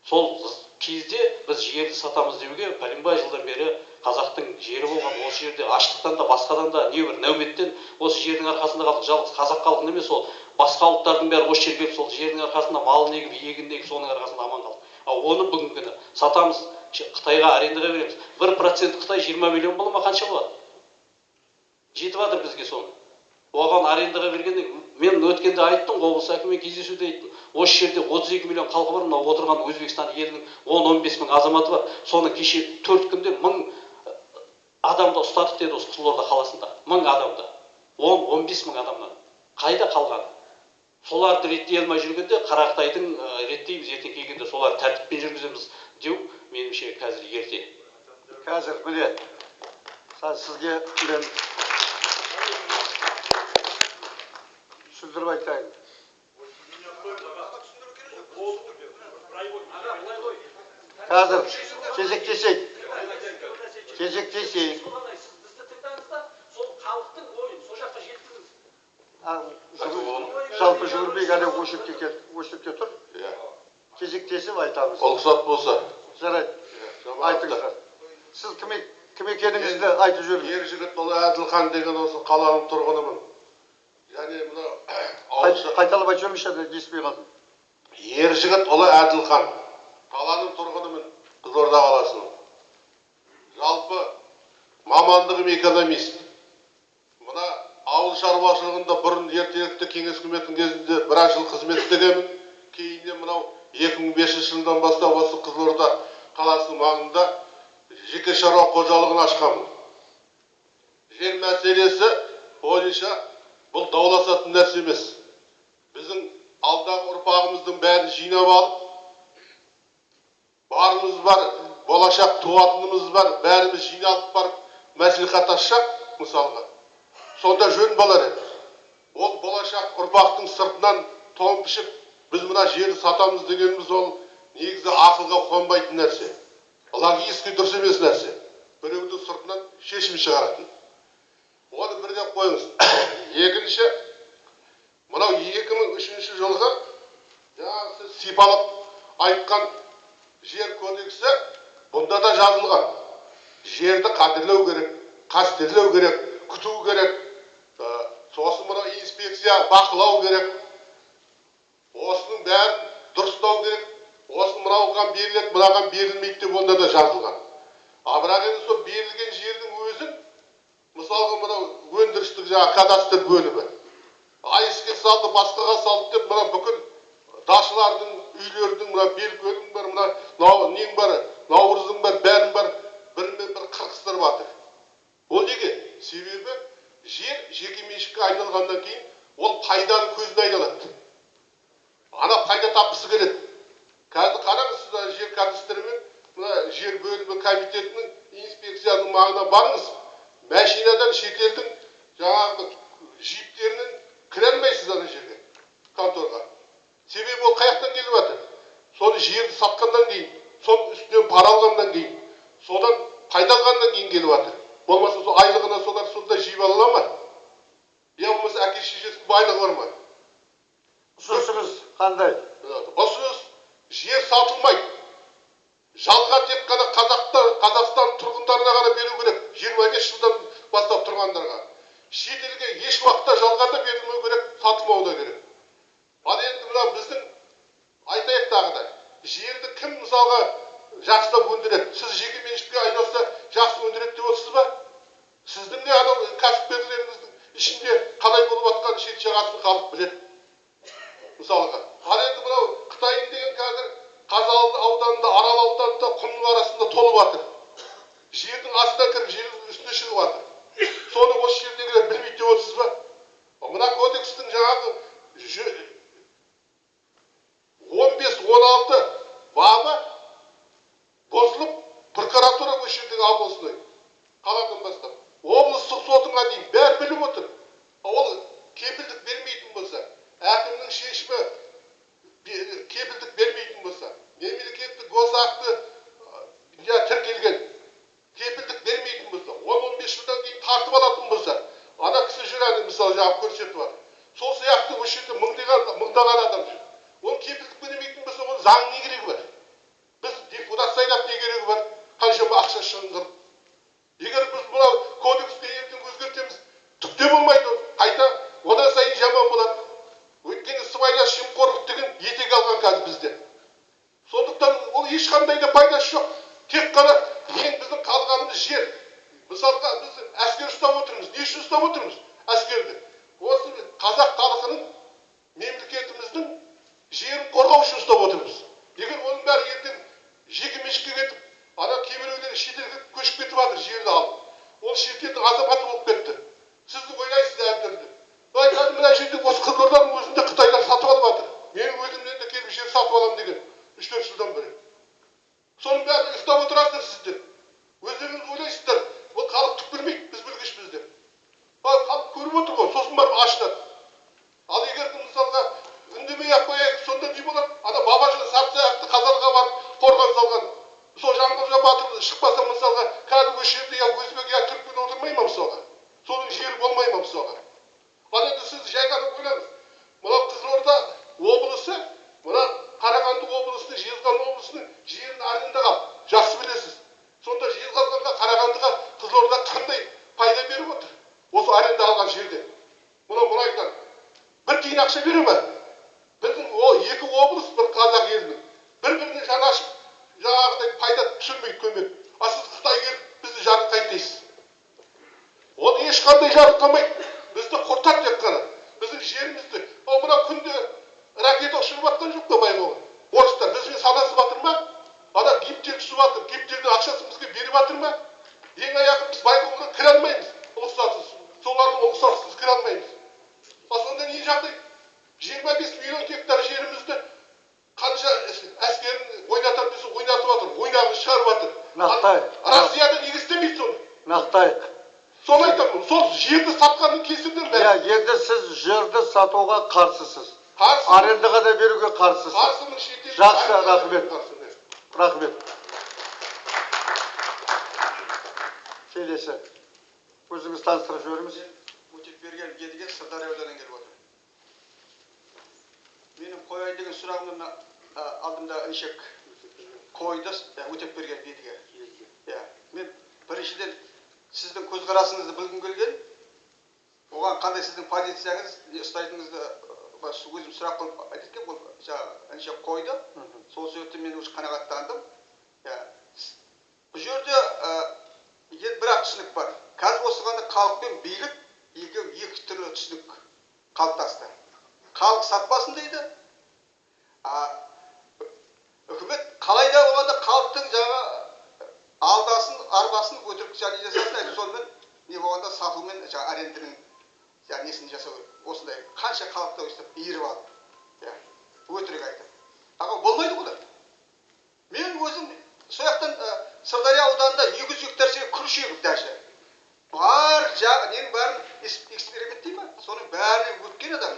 Сол кезде біз жерді сатамыз деуге, пәленбай жылдан бері қазақтың жері болған, осы жерде аштықтан да, басқадан да, небір нәуметтен осы жердің арқасында қалдық. Жалғыз қазақ халқын емес, ол басқа ұлттардың бәрі осы жерге келіп, сол жердің арқасында малын егіп, егін егіп, соның арқасында аман қалдық. Оны бүгінгі күні сатамыз, Қытайға арендаға береміз. 1% Қытай 20 миллион бола ма, қанша болады? Жетіп жатыр бізге соны. Оған арендаға бергенде, мен өткенде айттым, облыс әкімімен кездесуде айттым. Осы жерде 32 миллион халқы бар, мынау отырған Өзбекстан елінің 10-15 мың азаматы бар. Соны кеше 4 күнде 1000 адамды ұстадық деді осы Қызылорда қаласында. 1000 адамды. 10-15 мың адамнан. Қайда қалған? Соларды реттей алмай жүргенде Қарақытайдың реттейміз, ертең келгенде солар тәртіппен жүргіземіз деу, меніңше қазір ерте. Қазір міне сізге мен түсіндіріп айтайын. Қазір кезектесейік. Жалпы жүрмей ғана өшікте тұр. Кезектесіп айтамыз. Ол құсап болса. Жарайды. Айтыңыздар. Сіз кім екеніңізді айтып жүріңіз. Ер жігіт ұлы Әділхан деген осы қаланың тұрғынымын. Және мына қайталап айтып жүріңізші, еспей қалдым. Ер жігіт ұлы Әділхан. Қаланың тұрғынымын, Қызылорда қаласының. Жалпы мамандығым экономист. Мына ауыл шаруашылығында бұрын ертеректе кеңес үкіметінің кезінде біраз жыл қызмет істегенмін. Кейіннен мынау 2005 жылдан бастап осы Қызылорда қаласының маңында жеке шаруа қожалығын ашқанмын. Жер мәселесі бойынша бұл дауласатын нәрсе емес. Біздің алдағы ұрпағымыздың бәрін жинап алып, барымыз бар, болашақ туатынымыз бар, бәріміз жиналып барып мәслихат ашсақ, мысалға. Сонда жөн болар еді. ол болашақ ұрпақтың сыртынан тон пішіп, біз мына жерді сатамыз дегеніміз ол негізі ақылға қонбайтын нәрсе. Логически дұрыс емес нәрсе. Біреудің сыртынан шешім шығаратын. Оны бірден қойыңыз. Екінші, мынау 2003 жылғы жаңағы сіз сипалап айтқан жер кодексі бұнда да жазылған. Жерді қадірлеу керек, қастерлеу керек, күту керек. Сосын мынау инспекция бақылау керек. Осының бәрін дұрыстау керек. Осын мынауған беріледі, мынаған берілмейді деп онда да жазылған. Бірақ енді сол берілген жердің өзін, мысалға мынау өндірістік жаңа кадастр бөлімі. Айыске салды, басқаға салды деп, мына бүкіл дашылардың, үйлердің, мына белкөлдің бар, мына нең бар, наурыздың бар, бәрін бар, бірімен бір қырқыстырып жатыр. Ол неге? Себебі жер жеке меншікке айналғаннан кейін ол пайданың көзіне айналады. Ана пайда тапқысы келеді. Қазір қараңыз, жер кадастрымен мына жер бөлімі комитетінің инспекцияның маңына барыңыз. Машинадан шетелдің жаңағы жиптерінен кіре алмайсыз ана жерге, конторға. Себебі ол қаяқтан келіп жатыр. Соны жерді сатқаннан кейін, соның үстінен пара алғаннан кейін, содан пайда алғаннан кейін келіп жатыр. Болмаса сол айлығына солар сонда жиып ала ма? Я болмаса әке шешесінің байлығы бар ма? Ұсынысыңыз қандай? Ұсыныс жер сатылмайды. Жалға тек қана Қазақстан тұрғындарына ғана беру керек. 25 жылдан бастап тұрғандарға. Шетелге еш уақытта жалға да берілмеу керек, сатылмау да керек. Ал енді мына біздің айтайық тағыдай. Жерді кім мысалға жақсылап өндіреді? Сіз жеке меншікке айналса жақсы өндіреді деп отырсыз ба? Сіздің де анау кәсіпкерлеріңіздің ішінде қалай болып жатқан шет жағасын халық біледі. Мысалға. Ал енді мынау Қытайдың деген қазір Қазалы ауданында, Арал ауданында құмның арасында толып жатыр. Жердің астына кіріп, жердің үстіне шығып жатыр. Соны осы жердегілер білмейді деп отырсыз ба? Мына кодекстің жаңағы 15-16 бабы бұзылып, прокуратура осы жердегі облысының қаладан бастап, облыстық сотына дейін бәрі біліп отыр. Ол кепілдік бермейтін болса, әкімнің шешімі кепілдік бермейтін болса, мемлекеттік госакты тіркелген кепілдік бермейтін болса, 10-15 жылдан кейін тартып алатын болса, ана кісі жүр әлі мысалы жаңа көрсетіп бар. Сол сияқты осы жерде мыңдаған адам жүр. Ол кепілдік бермейтін болса, ол заң не керегі бар? Біз депутат сайлап не керегі бар? Қаншама ақша шығындырып. Егер біз мынау кодексті ертең өзгертеміз, түк те болмайды, қайта одан сайын жаман болады. Өйткені сыбайлас жемқорлық деген етек алған қазір бізде. Сондықтан ол ешқандай да пайдасы жоқ. Тек қана ең біздің қалғанымыз жер. Мысалға біз әскер ұстап отырмыз. Не үшін ұстап отырмыз әскерді? Осы қазақ халқының мемлекетіміздің жерін қорғау үшін ұстап отырмыз. Егер оның бәрі ертең жеке меншікке кетіп, ана кейбіреулер шетелге көшіп кетіп жатыр жерді алып. Ол шетелдің азаматы болып кетті. Сіз ойлайсыз әбдірді. Қазір мына жерде осы Қызылорданың өзінде Қытайлар сатып алып жатыр. Менің өзімнен де келіп жер сатып аламын деген 3-4 жылдан бері. Соның бәрін ұстап отырасыздар сіздер. Өздеріңіз ойлайсыздар, ол халық түк білмейді, біз білгішпіз деп. Халық көріп отыр ғой, сосын барып ашынады. Ал егер мысалға үндемей-ақ қояйық, сонда не болады? Ана Бабажан Сарсаяқты Қазалға барып қорған салған. Сол Жаңғырға батыр шықпаса мысалға, кәдімгі жерде я өзбек, я түрікмен отырмай ма мысалға? Соның жері болмай ма мысалға? Ал енді сіз жай ғана ойлаңыз. Мынау Қызылорда облысы, мына Қарағанды облысының, Жезқазған облысының жерін арендаға алып, жақсы білесіз. Сонда Жезқазғанға, Қарағандыға, Қызылорда қандай пайда беріп отыр? Осы аренда алған жерде. Мынау мұнайдан бір тиын ақша бере ме? Біздің екі облыс бір қазақ елінің. Бір-біріне жанашып, жаңағыдай пайда түсірмейді көмек. А сіз Қытай келіп, бізді жарылқайтайсыз. Оны ешқандай жарылқамайды. Бізді құртады тек қана. Біздің жерімізді. Мына күнде ракета ұшырып жатқан жоқ па байқауға? Орыстар бізбен санасып жатыр ма? Ана гиптер түсіп жатыр. Гиптердің ақшасын бізге беріп жатыр ма? Ең аяғы біз байқауға кіре алмаймыз. Ұлықсатсыз. Солардың ұлықсатсыз кіре алмаймыз. Сонда не жағдай? 25 миллион гектар жерімізді қанша әскерін ойнатар десе ойнатып жатыр. Ойнағын шығарып жатыр. Россияда неге істемейді соны? Нақтайық. Соны айтамын. Сол жерді сатқанның кесірінен Енді сіз жерді сатуға қарсысыз. Қарсы. Арендаға да беруге қарсысыз. Қарсымын шетел. Жақсы, рахмет. Рахмет. Келесі. Өзіңіз таныстырып жіберіңіз. Өтепберген Едіге Сырдария ауданынан келіп отыр. Менің қояйын деген сұрағымды алдымда іншек қойды, Өтепберген Едіге. Мен біріншіден сіздің көзқарасыңызды білгім келген. Оған қандай сіздің позицияңыз, не ұстайтыныңызды өзім сұрақ қойып айтып ол іншек қойды. Сол себептен мен өз қанағаттандым. Бұл жерде бір-ақ түсінік бар. Қазір осыған халық пен билік екі түрлі түсінік қалыптасты. Халық сатпасын дейді. Үкімет қалай да болғанда халықтың жаңа алдасын, арбасын өтірік және жасасын, сонымен не болғанда сатумен жаңа аренданың несін жасау керек. Осындай қанша халықта өстіп иіріп алып, өтірік айтып. Болмайды бұлар. Мен өзім сояқтан Сырдария ауданында 200 гектар жер күріш егіп даже. Бар жағы, ненің бәрін эксперименттей ма? Соның бәріне өткен адам.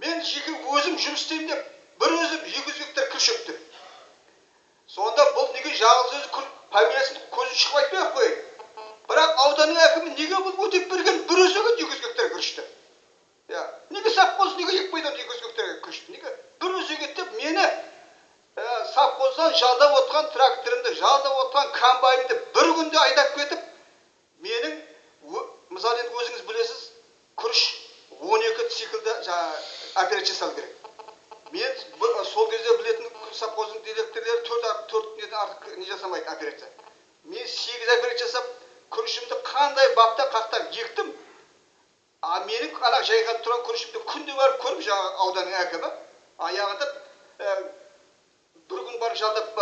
Мен жеке өзім жұмыс істеймін деп, бір өзім 200 гектар күріш ектім. Сонда бұл неге жалғыз өзі фамилиясын көзін шығып айтпай ақ қойын. Бірақ ауданның әкімі неге бұл Өтепберген бір өзі 200 гектар күрішті? Неге совхоз неге екпейді 200 гектар күрішті? Неге бір өзі кетіп мені совхоздан жалдап отқан тракторымды, жалдап отқан комбайнымды бір күнде айдап кетіп, менің, мысалы енді өзіңіз білесіз, күріш 12 циклда операция жасау керек. Мен сол кезде білетін совхоздың директорлері 4 неден артық не жасамайды операция. Мен 8 операция жасап, күрішімді қандай бапта қақтап ектім. Менің ана жайғап тұрған күрішімді күнде барып көріп жаңа ауданның әкімі, аяғында бір күн барып жалдап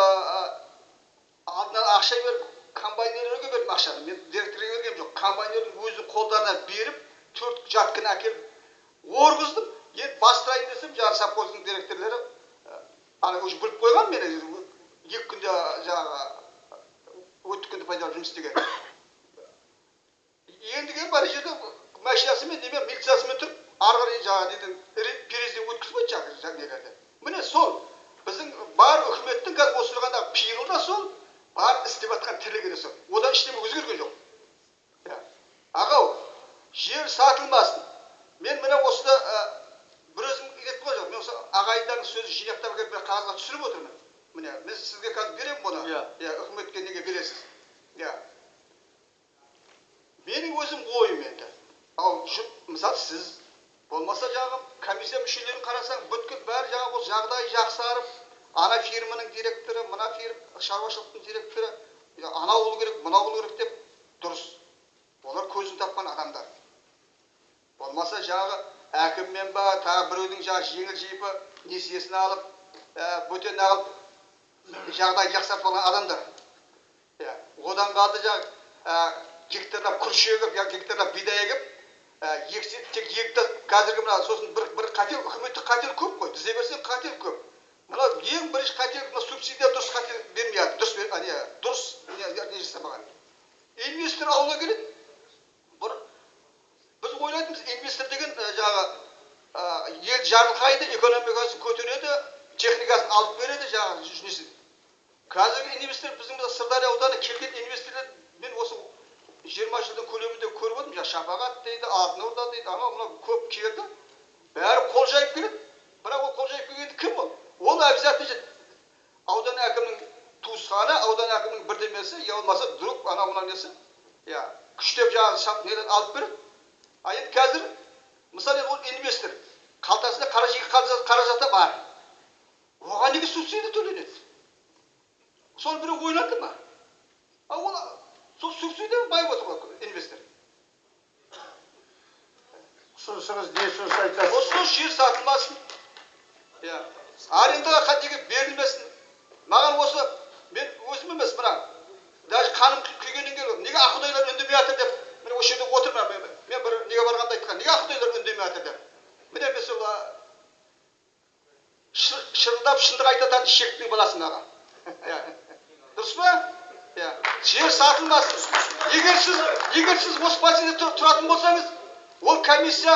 алдынан ақша беріп, комбайнерлерге бердім ақшаны. Мен директорға бергем жоқ. Комбайнердің өзінің қолдарына беріп, 4 жатқын әкеліп орғыздым. Енді бастырайын десем, жаңа совхоздың директорлері уже біліп қойған мені 2 күнде жаңа өтті күнде пайдаланып жұмыс істеген. Ендіге бар жерде машинасымен немен милициясымен тұрып, арғы жаңа неден перезден өткізбейді жаңа нелерді. Міне сол біздің бар үкіметтің қазір осы тұрғанда пиғылы да сол, бар істеп жатқан тірлігі де сол. Одан ештеңе өзгерген жоқ. Ағау, жер сатылмасын. Мен міне осыда бір өзім кетіп қой жоқ. Мен осы ағайындардың сөзі жинақтап келіп бір қағазға түсіріп отырмын. Міне, мен сізге қазір беремін бұны. Үкіметке неге бересіз? Менің өзім ойым енді. Мысалы сіз болмаса жаңағы комиссия мүшелерін қарасаң, бүткіл бәрі жаңағы ол жағдай жақсарып, ана фирманың директоры, мына шаруашылықтың директоры, анау болу керек, мынау болу керек деп дұрыс. Олар көзін тапқан адамдар. Болмаса жаңағы әкіммен ба, тағы біреудің жаңағы жеңіл жейпі несиесін алып, бөтен алып, жағдай жақсартып алған адамдар. Одан қалды жаңағы гектарлап күріш егіп, гектарлап бидай егіп, тек егді қазіргі мына сосын бір қатер, үкіметтік қатер көп қой, тізе берсең қатер көп. Мына ең бірінші қатер, субсидия дұрыс қатер бермейді, дұрыс не жасамаған. Инвестор ауылға келеді. Біз ойлайтымыз, инвестор деген жаңағы ел жарылқайды, экономикасын көтереді, техникасын алып береді, жаңағы жүзнесін. Қазіргі инвестор біздің Сырдария ауданы келген инвесторлар, мен осы 20 жылдың көлемінде көріп отырмын, Шапағат дейді, Алтын Орда дейді, мына көп келді. Бәрі қол жайып келеді. Бірақ ол қол жайып келгенде кім ол? Ол обязательно аудан әкімінің туысқаны, аудан әкімінің бірдемесі, я болмаса друг, мына несі, күштеп жаңағы неден алып береді. Енді қазір, мысалы ол инвестор, қалтасында қаражаты бар. Оған неге субсидия төленеді? Сол біреу ойланды ма? Ол сол субсидия байып отыр инвестор. Ұсынысыңыз не сөз айтасыз? Осы жер сатылмасын. Арендаға қатеге берілмесін. Маған осы, мен өзім емес, мына, даже қаным күйгеннен келіп, неге ақұдайлар үндемей жатыр деп, міне осы жерде отырмын, мен бір неге барғанда айтқан, неге ақұдайлар үндемей жатыр деп. Міне мен сол шырылдап шындық айтатын шектің баласын аға. Дұрыс па? Жер сатылмасын. Егер сіз осы позицияда тұратын болсаңыз, ол комиссия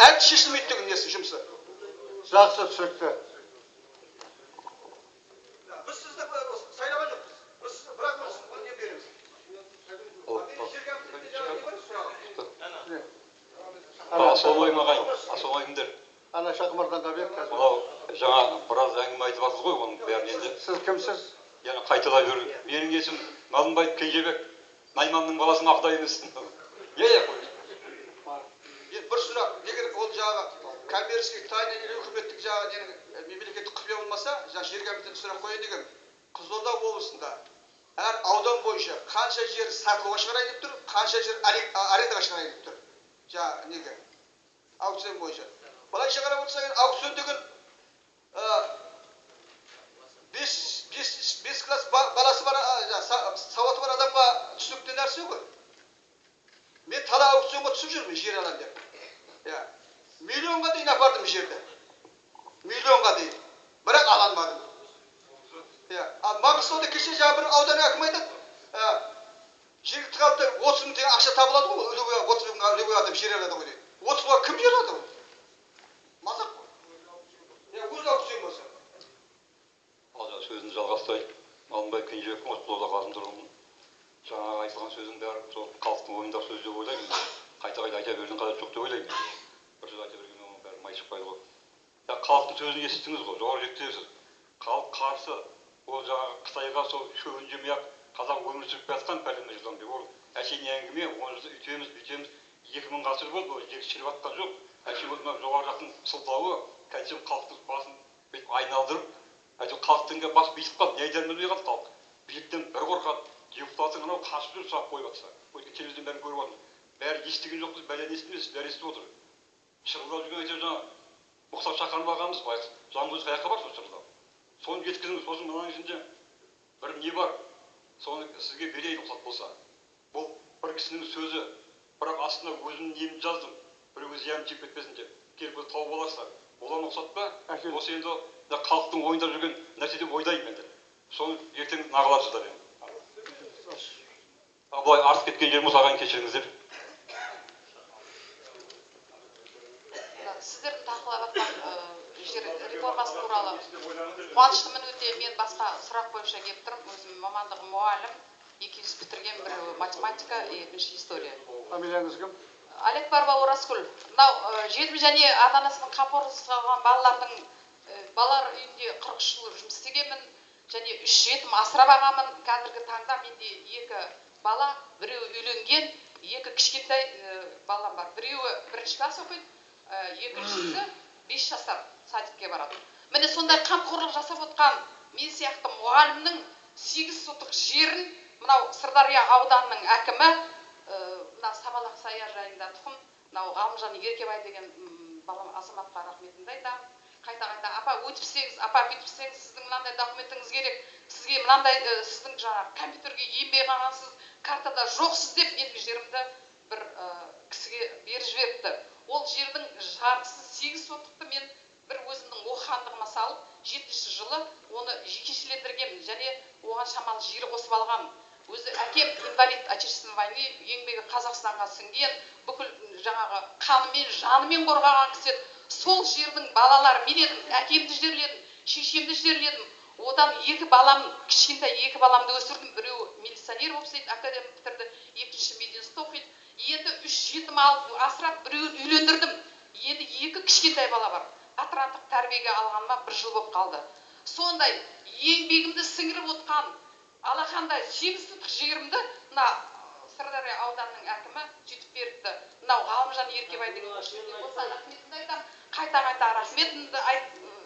әлі шешілмейді деген несі жұмысы. Жақсы, түсінікті. Біз сізді сайлаған жоқпыз. Біз бірақ не береміз. Асолайымдер. Ана Шақмарданға бер қазір. Мынау жаңа біраз әңгіме айтып жатсыз ғой, оның бәрін енді. Сіз кімсіз? Яғни қайталай беру. Менің есім Малынбай Кенжебек, Найманның баласының Ақтай емеспін. Бір сұрақ, егер ол жағы коммерческий тайна или үкіметтік жағы мемлекеттік құпия болмаса, жер комитетіне сұрақ қояйын деген. Қызылорда облысында әр аудан бойынша қанша жер сатылуға шығарайын деп тұр, қанша жер арендаға шығарайын деп тұр. Неге? Аукцион бойынша. Былайша қарап отырсақ, аукцион деген 5 класс баласы бар, сауаты бар адамға түсінікті нәрсе ғой. Мен талай аукционға түсіп жүрмін, жер алам деп. Миллионға дейін апардым жерді. Миллионға дейін. Бірақ аланмадым. Маңғыстауда кеше жаңа бір аудан әкімі айтады, жергілікті халықта 30 мың теңге ақша табылады ғой, 30 мың адам жер алады ғой дейді. 30 мыңға кім жер алады ғой? Мазақ қой. Өз аукцион болса. Сөзін жалғастырайын. Малынбай Кенжебекпін, осы Қызылорда қаласында тұрмын. Жаңағы айтылған сөздің бәрі сол халықтың ойындағы сөз деп ойлаймын. Қайта-қайта айта берудің қажеті жоқ деп ойлаймын. Бір сөз айта берген оның бәрі май шықпайды ғой. Халықтың сөзін естідіңіз ғой, жоғары жектесіз. Халық қарсы, ол жаңағы Қытайға сол шөбін жемей-ақ қазақ өмір сүріп жатқан пәлені жылдан бері. Ол әшейін әңгіме, оны үйтеміз, 2000 ғасыр болды, ол жер шіріп жатқан жоқ. Әшейін жоғары жақтың сылтауы, кәдімгі халықтың басын айналдырып, халықтың бас бейсіп қалды, не айтарын білмей қалды халық. Биліктен бір қорқады, депутаттың анау қашып жүріп сұрақ қойып жатса. Телевизордан бәрін көріп отырмыз. Бәрі естіген жоқпыз, бәлені естімейсіз, бәрі естіп отыр. Шырылдап жүрген әйтеуір жаңа Мұхтар Шаханов ағамыз, заң көзі қаяққа бар сол шырылдап. Соны жеткізіңіз, сосын мынаның ішінде бір не бар, соны сізге берейін рұқсат болса. Бұл бір кісінің сөзі, бірақ астына өзімнің немді жаздым, біреуге зиян тиіп кетпесін деп. Келіп тауып аларсыздар. Оған рұқсат па? Осы енді халықтың ойында жүрген нәрсе деп ойлаймын енді. Соны ертең нағыларсыздар енді. Бұлай артып кеткен жерім осы ағайын кешіріңіздер. Сіздердің талқылап жатқан жер реформасы туралы қуаныштымын өте. Мен басқа сұрақ бойынша келіп тұрмын. Өзім мамандығым мұғалім, 200 бітірген, бір математика, екінші история. Фамилияңыз кім? Алекбарова Оразкүл. Мынау жетім және ата-анасының қамқорлығынсыз қалған балалардың балалар үйінде 43 жыл жұмыс істегенмін және 3 жетім асырап ағамын. Қазіргі таңда менде 2 бала, біреуі үйленген, 2 кішкентай балам бар. Біреуі 1-ші класс оқиды, екіншісі 5 жасар садикке барады. Міне сондай қамқорлық жасап отқан мен сияқты мұғалімнің 8 сотық жерін мынау Сырдария ауданының әкімі, мына Самалақ саяжайында тұқым, мынау Ғалымжан Еркебай деген балам азаматқа рахметімді айтамын. Қайта-қайта, апа өтіпсеңіз, апа бүйтіпсеңіз, сіздің мынандай документіңіз керек, сізге мынандай сіздің жаңағы компьютерге енбей қалғансыз, картада жоқсыз деп менің жерімді бір кісіге беріп жіберіпті. Ол жердің жартысы 8 сотықты мен бір өзімнің оқығандығыма салып, 7-ші жылы оны жекешелендіргенмін және оған шамалы жері қосып алғанмын. Өзі әкем инвалид Отечественной войны, еңбегі Қазақстанға сіңген, бүкіл жаңағы қанымен, жанымен қорғаған кісі. Сол жердің балалары мен едім, әкемді жерледім, шешемді жерледім. Одан 2 балам, кішкентай 2 баламды өсірдім. Біреуі милиционер болып істейді, академия бітірді, екінші медицинада оқиды. Енді 3 жетім алып асырап, біреуін үйлендірдім. Енді 2 кішкентай бала бар. Патронаттық тәрбиеге алғаныма 1 жыл болып қалды. Сондай еңбегімді сіңіріп отқан алақандай 8 сотық жерімді мына Сырдария ауданының әкімі сөйтіп беріпті. Мынау Ғалымжан Еркебай деген болса рахметімді айтамын. Қайта-қайта рахметімді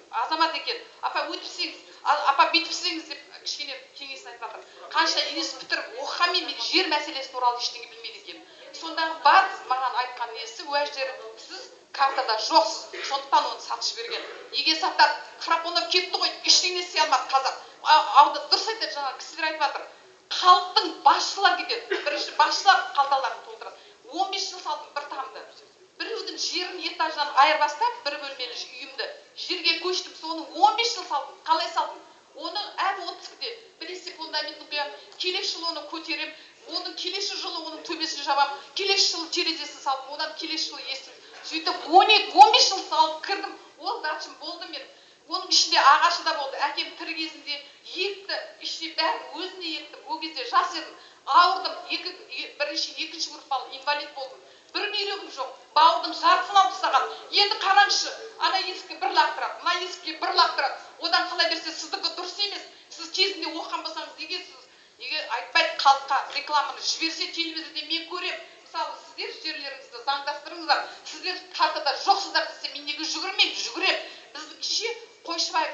азамат екен. Апа өтіпсеңіз, апа бүйтіпсеңіз деп кішкене кеңесін айтып жатыр. Қанша институт бітіріп оқығанмен мен жер мәселесі туралы ештеңе білмейді екенмін. Сондағы бар маған айтқан несі уәждері, сіз картада жоқсыз, сондықтан оны сатып жіберген. Неге сатады? Храпонап кетті ғой, ештеңе істей алмады қазақ. Дұрыс айтады, жаңа кісілер айтып жатыр. Халықтың басшылар кетеді. Бірінші басшылар қалталарын толтырады. 15 жыл салдым бір тамды. Біреудің жерін этаждан айырбастап, бір бөлмелі үйімді жерге көштім. Соны 15 жыл салдым. Қалай салдым? Оны әр отпускіде біресе фундаментін құям, келесі жылы оны көтерем, оның келесі жылы оның төбесін жабам, келесі жылы терезесін салып, одан келесі жылы есім. Сөйтіп 12-15 жыл салып кірдім, ол дачым болды мен. Оның ішінде ағашы да болды. Әкем тірі кезінде екті, ішіне бәрін өзіне ектім. Ол кезде жас едім, ауырдым, екінші групп алып инвалид болдым. Бір бүйрегім жоқ, бауырдың жартысын алып тастаған. Енді қараңызшы, ана есікке бір лақтырады, мына есікке бір лақтырады. Одан қалай берсе сіздікі дұрыс емес. Сіз кезінде оқыған болсаңыз, неге айтпайды халыққа рекламаны жіберсе телевизорде мен көрем. Мысалы, сіздер жерлеріңізді заңдастырыңыздар. Сіздер картада жоқсыздар десе, мен неге жүгірмеймін? Жүгірем. Біздің кеше Қойшыбаев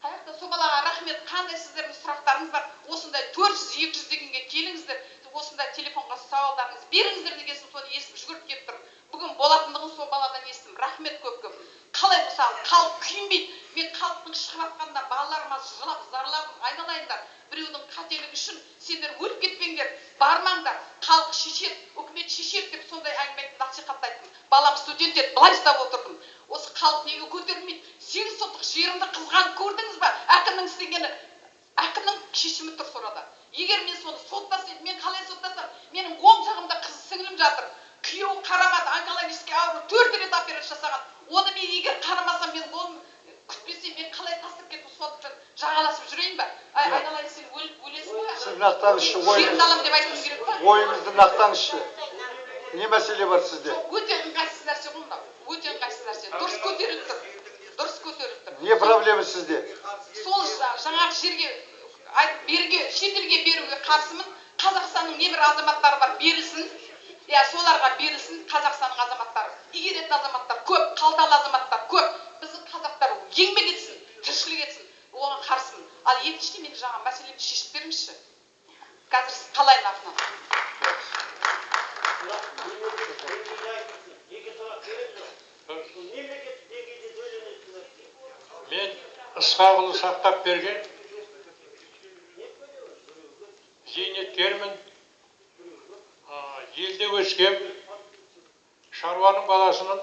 қаяқта собалаға рахмет, қандай сіздердің сұрақтарыңыз бар? Осындай 400-200 дегенге келіңіздер. Осындай телефонға сауалдарыңыз беріңіздер дегесін, соны естіп жүгіріп келіп тұр. Бүгін болатындығын сол баладан естім. Рахмет көп-көп. Қалай мысалы халық күйінбейді? Мен халықтың шығыватқанда балаларыма жылап зарладым, айналайындар. Біреудің қателігі үшін сендер өліп кетпеңдер, бармаңдар. Халық шешеді, үкімет шешеді деп сондай әңгімені насихаттайтын. Балам студент еді, былай ұстап отырдым. Осы халық неге көтерілмейді? 8 соттық жерімді қызған көрдіңіз ба? Әкімнің істегені, әкімнің шешімі тұр сонда. Егер мен соны соттасам, мен қалай соттасам? Менің оң жағымда қыз сіңілім жатыр. Күйеуі қарамады, онкологический ауру 4 рет операция жасаған. Оны мен егер қарамасам, мен оны күтпесем, мен қалай тастап кетіп сотпен жағаласып жүрейін ба? Айналайын, сен өлесің ғой. Сіз нақтаңызшы, жерімді аламын деп айтуым керек па? ойыңызды нақтаңызшы. Не мәселе бар сізде? Өте ыңғайсыз нәрсе ғой мынау. Өте ыңғайсыз нәрсе. Дұрыс көтеріліп тұр. Дұрыс көтеріліп тұр. Не проблема сізде? Сол жаңағы жерге берге, шетелге беруге қарсымын. Қазақстанның небір азаматтары бар, берілсін. Соларға берілсін Қазақстанның азаматтары. Игеретін азаматтар көп, қалталы азаматтар көп. Біздің қазақтар еңбек етсін, тіршілік етсін. Оған қарсымын. Ал екіншіден мен жаңа мәселемді шешіп беріңізші. Қазір сіз қалай нафына? Мен Ысқақұлы Сақтап берген зейнеткермін. Елде өскен шаруаның баласының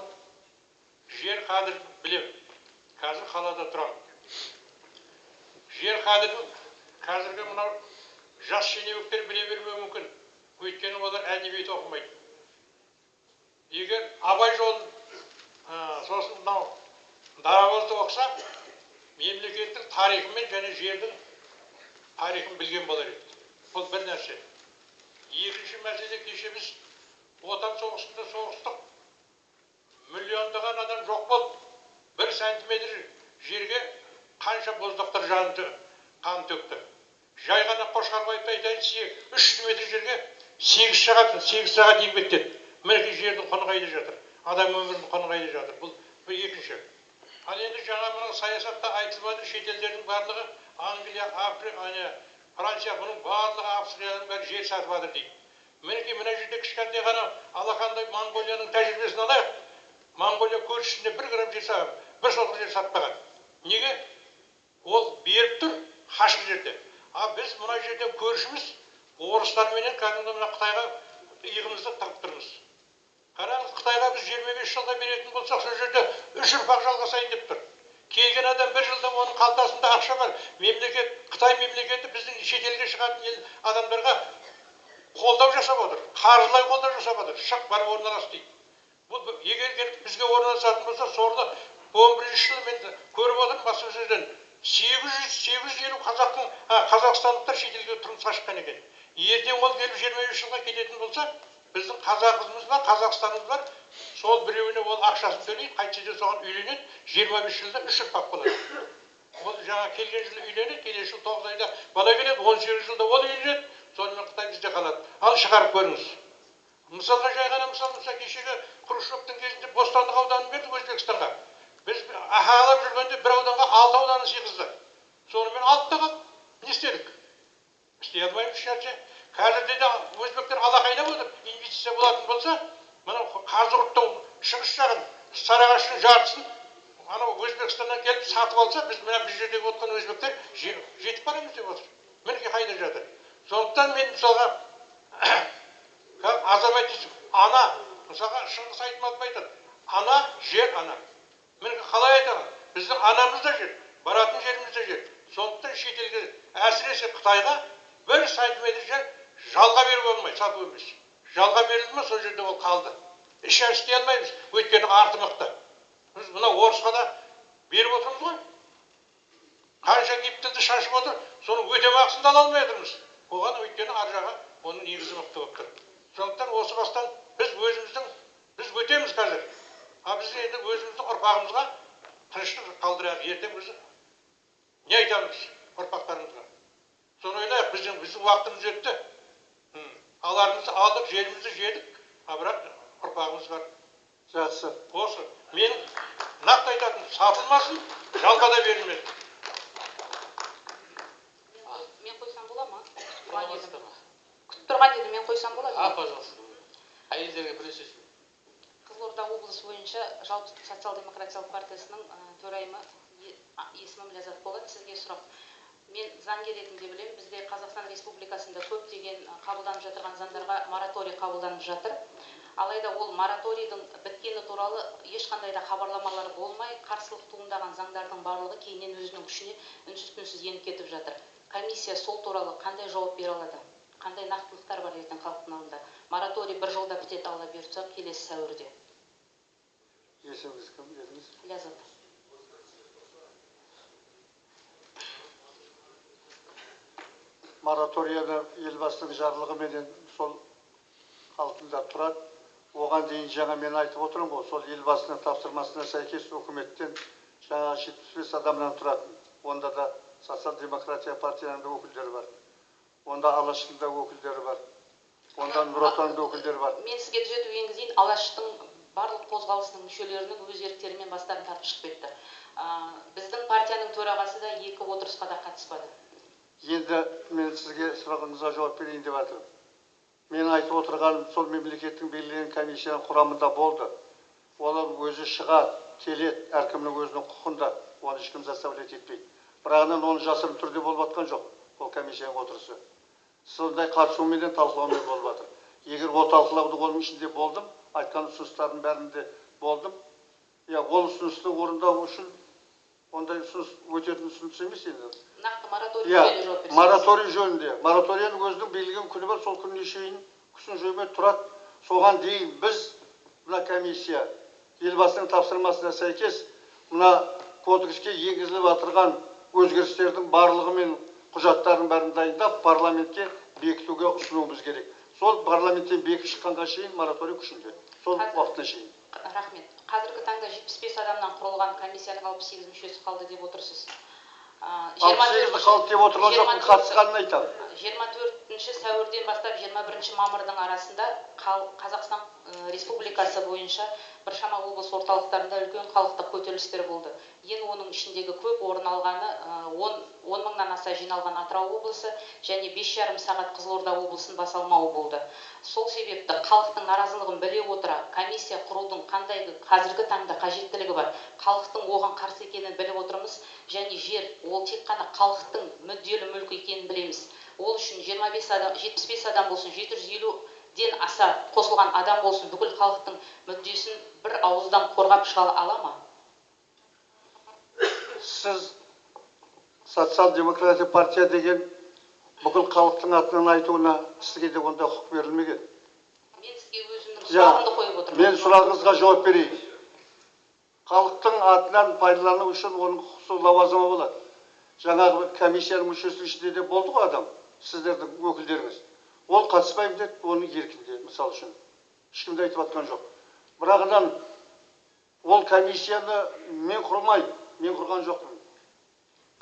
жер қадірін білем. Қазір қалада тұрам. Жер қадірін қазіргі мынау жас шенеуніктер біле бермеуі мүмкін. Өйткені олар әдебиет оқымайды. Егер абай жолын сосын мынау дарабозды оқса, мемлекеттің тарихымен және жердің тарихын білген болар еді. Бұл бір нәрсе. Екінші мәселе, кеше біз отан соғысында соғыстық. Миллиондаған адам жоқ болды. 1 сантиметр жерге қанша боздақтар қан төкті. Жай ғана Қошқарбаевты айтайын, 300 метр жерге 8 сағат еңбектеді. Мінекей жердің құны қайда жатыр? Адам өмірінің құны қайда жатыр? Бұл екінші. Ал енді жаңа мына саясатта айтылмады, шетелдердің барлығы Англия, Франция, бұның барлығы Австрияның бәрі жер сатып жатыр дейді. Мінекей мына жерде кішкентай ғана алақандай Монғолияның тәжірибесін алайық. Монғолия көршісіне 1 грамм жер сатып, 1 сотық жер сатпаған. Неге? Ол беріп тұр қашық жерде. А біз мына жерден көршіміз орыстарменен кәдімгі мына Қытайға иығымызды тығып тұрмыз. Қараңыз, Қытайға біз 25 жылда беретін болсақ, сол жерде 3 ұрпақ жалғасайын деп тұр. Келген адам 1 жылда оның қалтасында ақша бар. Мемлекет, Қытай мемлекеті біздің шетелге шығатын адамдарға қолдау жасап отыр. Қаржылай қолдау жасап отыр. Шық бар орналас дейді. Бұл егер келіп бізге орналасатын болса, сорлы 11 жылы мен көріп отырмын баспасөзден 850 қазақстандықтар шетелге тұрмысқа шыққан екен. Ертең ол келіп 23 жылға келетін болса, біздің қазағымыз бар, Қазақстанымыз бар. Сол біреуіне ол ақшасын төлейді, қайтсе де соған үйленеді, 25 жылда 3 ұрпақ болады. Ол жаңа келген жылы үйленеді, келесі жыл 9 айда бала келеді, 18 жылда ол үйленеді, сонымен Қытай бізде қалады. Ал шығарып көріңіз. Мысалға жай ғана кешегі Хрущевтің кезінде Бостандық ауданын берді Өзбекстанға. Біз ағалап жүргенде бір ауданға 6 ауданы сыйғызды. Сонымен 6 қалды. Не істедік? Істей алмаймыз ешнәрсе. Қазірде де өзбектер алақайлап отыр. Инвестиция болатын болса, мына Қазығұрттың шығыс жағын, Сарыағаштың жартысын анау Өзбекстаннан келіп сатып алса, біз мына бір жердегі отқан өзбектер жетіп барамыз деп отыр. Мінекей қайда жатыр. Сондықтан мен мысалға азамат ана, мысалға Шыңғыс Айтматов айтады, ана, жер ана. Мінекей қалай айтады? Біздің анамыз да жер, баратын жеріміз де жер. Сондықтан шетелге, әсіресе Қытайға бір сантиметр жалға беріп болмайды, сату емес. Жалға берілді ме, сол жерде ол қалды. Іші істей алмаймыз, өйткені арты мықты. Біз мына орысқа да беріп отырмыз ғой. Қанша гектарды шашып отыр, соның өтемақысын да ала алмай отырмыз. Оған өйткені ар жағы оның негізі мықты болып тұр. Сондықтан осы бастан біз өтеміз қазір. Біз енді өзіміздің ұрпағымызға тыныштық қалдырайық. Ертең біз не айтамыз ұрпақтарымызға? Соны ойлайық, біздің уақытымыз өтті. Аларымызды алдық, жерімізді жедік, бірақ ұрпағымыз бар. Жақсы. Осы. Мен нақты айтатын, сатылмасын, жалға да берілмесін. Мен қойсам бола ма? Күтіп тұрған еді, мен қойсам бола ма? Пожалуйста. Әйелдерге күресесіз. Қызылорда облысы бойынша жалпы социал-демократиялық партиясының төрайымы есімім Ләззат болады. Сізге сұрақ. Мен заңгер ретінде білемін, бізде Қазақстан Республикасында көптеген қабылданып жатырған заңдарға мораторий қабылданып жатыр. Алайда ол мораторийдің біткені туралы ешқандай да хабарламалар болмай, қарсылық туындаған заңдардың барлығы кейіннен өзінің күшіне үнсіз-түнсіз еніп кетіп жатыр. Комиссия сол туралы қандай жауап бере алады? Қандай нақтылықтар бар ертең халықтың алдында? Мораторий 1 жылда бітеді, алла бұйыртса, келесі сәуірде. Есіміңіз кім дедіңіз? Ләззат. Мораторияны елбасының жарлығыменен сол қалпында тұрады. Оған дейін жаңа мен айтып отырмын ғой, сол елбасының тапсырмасына сәйкес үкіметтен жаңа 75 адамнан тұратын. Онда да социал-демократия партияның да өкілдері бар. Онда Алаштың да өкілдері бар. Онда Нұр Отанның да өкілдері бар. Мен сізге түзету енгізейін, Алаштың барлық қозғалысының мүшелерінің өз еріктерімен бастарын тартып шығып кетті. Біздің партияның төрағасы да 2 отырысқа да қатыспады. Енді мен сізге сұрағыңызға жауап берейін деп жатырмын. Мен айтып отырғаным сол мемлекеттің белгіленген комиссияның құрамында болды. Олар өзі шығады, келеді, әркімнің өзінің құқында, оны ешкім заставлять етпейді. Бірағынан оны жасырын түрде болып жатқан жоқ, ол комиссияның отырысы. Сондай қатысуымен талқылаумен болып жатыр. Егер ол талқылауды оның ішінде болдым, айтқан ұсыныстардың бәрінде болдым. Ол ұсынысты орындау үшін ондай ұсыныс өтетін ұсыныс емес енді. Нақты мораторий жөнінде жауап берсеңіз. Мораторий жөнінде. Мораторияның өзінің белгіленген күні бар, сол күніне шейін күшін жоймай тұрады. Соған дейін біз мына комиссия елбасының тапсырмасына сәйкес мына кодекске енгізіліп жатырған өзгерістердің барлығы мен құжаттардың бәрін дайындап парламентке бекітуге ұсынуымыз керек. Сол парламенттен бекіп шыққанға шейін мораторий күшінде. Сол уақытына шейін. Рахмет. Қазіргі таңда 75 адамнан құрылған комиссияның 68 мүшесі қалды деп отырсыз. 68 қалды деп отырған жоқпын, қатысқанын айтамын. 24 сәуірден бастап 21 мамырдың арасында Қазақстан Республикасы бойынша біршама облыс орталықтарында үлкен халықтық көтерілістер болды. Ең оның ішіндегі көп орын алғаны 10 мыңнан аса жиналған Атырау облысы және 5,5 сағат Қызылорда облысын бас алмауы болды. Сол себепті халықтың наразылығын біле отыра комиссия құрудың қандай қазіргі таңда қажеттілігі бар. Халықтың оған қарсы екенін біліп отырмыз және жер ол тек қана халықтың мүдделі мүлкі екенін білеміз. Ол үшін 75 адам болсын, 750-ден аса қосылған адам болсын, бүкіл халықтың мүддесін бір ауыздан қорғап шыға ала ма? Сіз социал-демократия партия деген бүкіл халықтың атынан айтуына сізге де онда құқық берілмеген. Мен сізге өзімнің сұрағымды қойып отырмын. Мен сұрағыңызға жауап берейін. Халықтың атынан пайдалану үшін оның құқысы лауазымы болады. Жаңағы комиссияның мүшесінің ішінде де болды ғой адам, сіздердің өкілдеріңіз. Ол қатыспаймын деді, оның еркінде, мысал үшін. Ешкімде айтып жатқан жоқ. Бірағынан ол комиссияны мен құрмаймын, мен құрған жоқпын.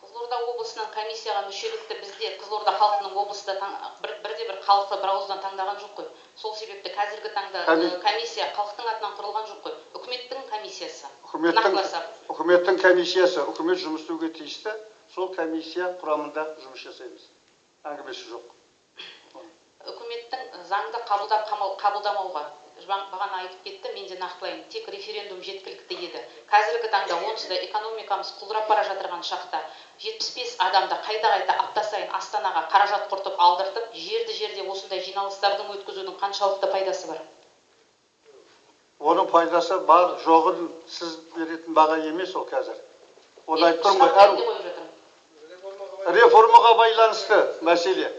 Қызылорда облысының комиссияға мүшелікті бізде Қызылорда халқының облысында бірде-бір халықты бір ауыздан таңдаған жоқ қой. Сол себепті қазіргі таңда комиссия халықтың атынан құрылған жоқ қой. Үкіметтің комиссиясы. Үкіметтің комиссиясы, үкімет жұмыс істеуге тиісті, сол комиссия құрамында жұмыс жасаймыз. Әңгімесі жоқ. Үкіметтің заңды қабылдамауға бағана айтып кетті, мен де нақтылайын. Тек референдум жеткілікті еді. Қазіргі таңда онсыз да экономикамыз құлдырап бара жатырған шақта 75 адамды қайта-қайта апта сайын Астанаға қаражат құртып алдыртып, жерде осындай жиналыстардың өткізудің қаншалықты пайдасы бар? Оның пайдасы бар, жоғын сіз беретін баға емес ол қазір. Оны айтып тұрмын ғой, реформаға байланысты мәселе.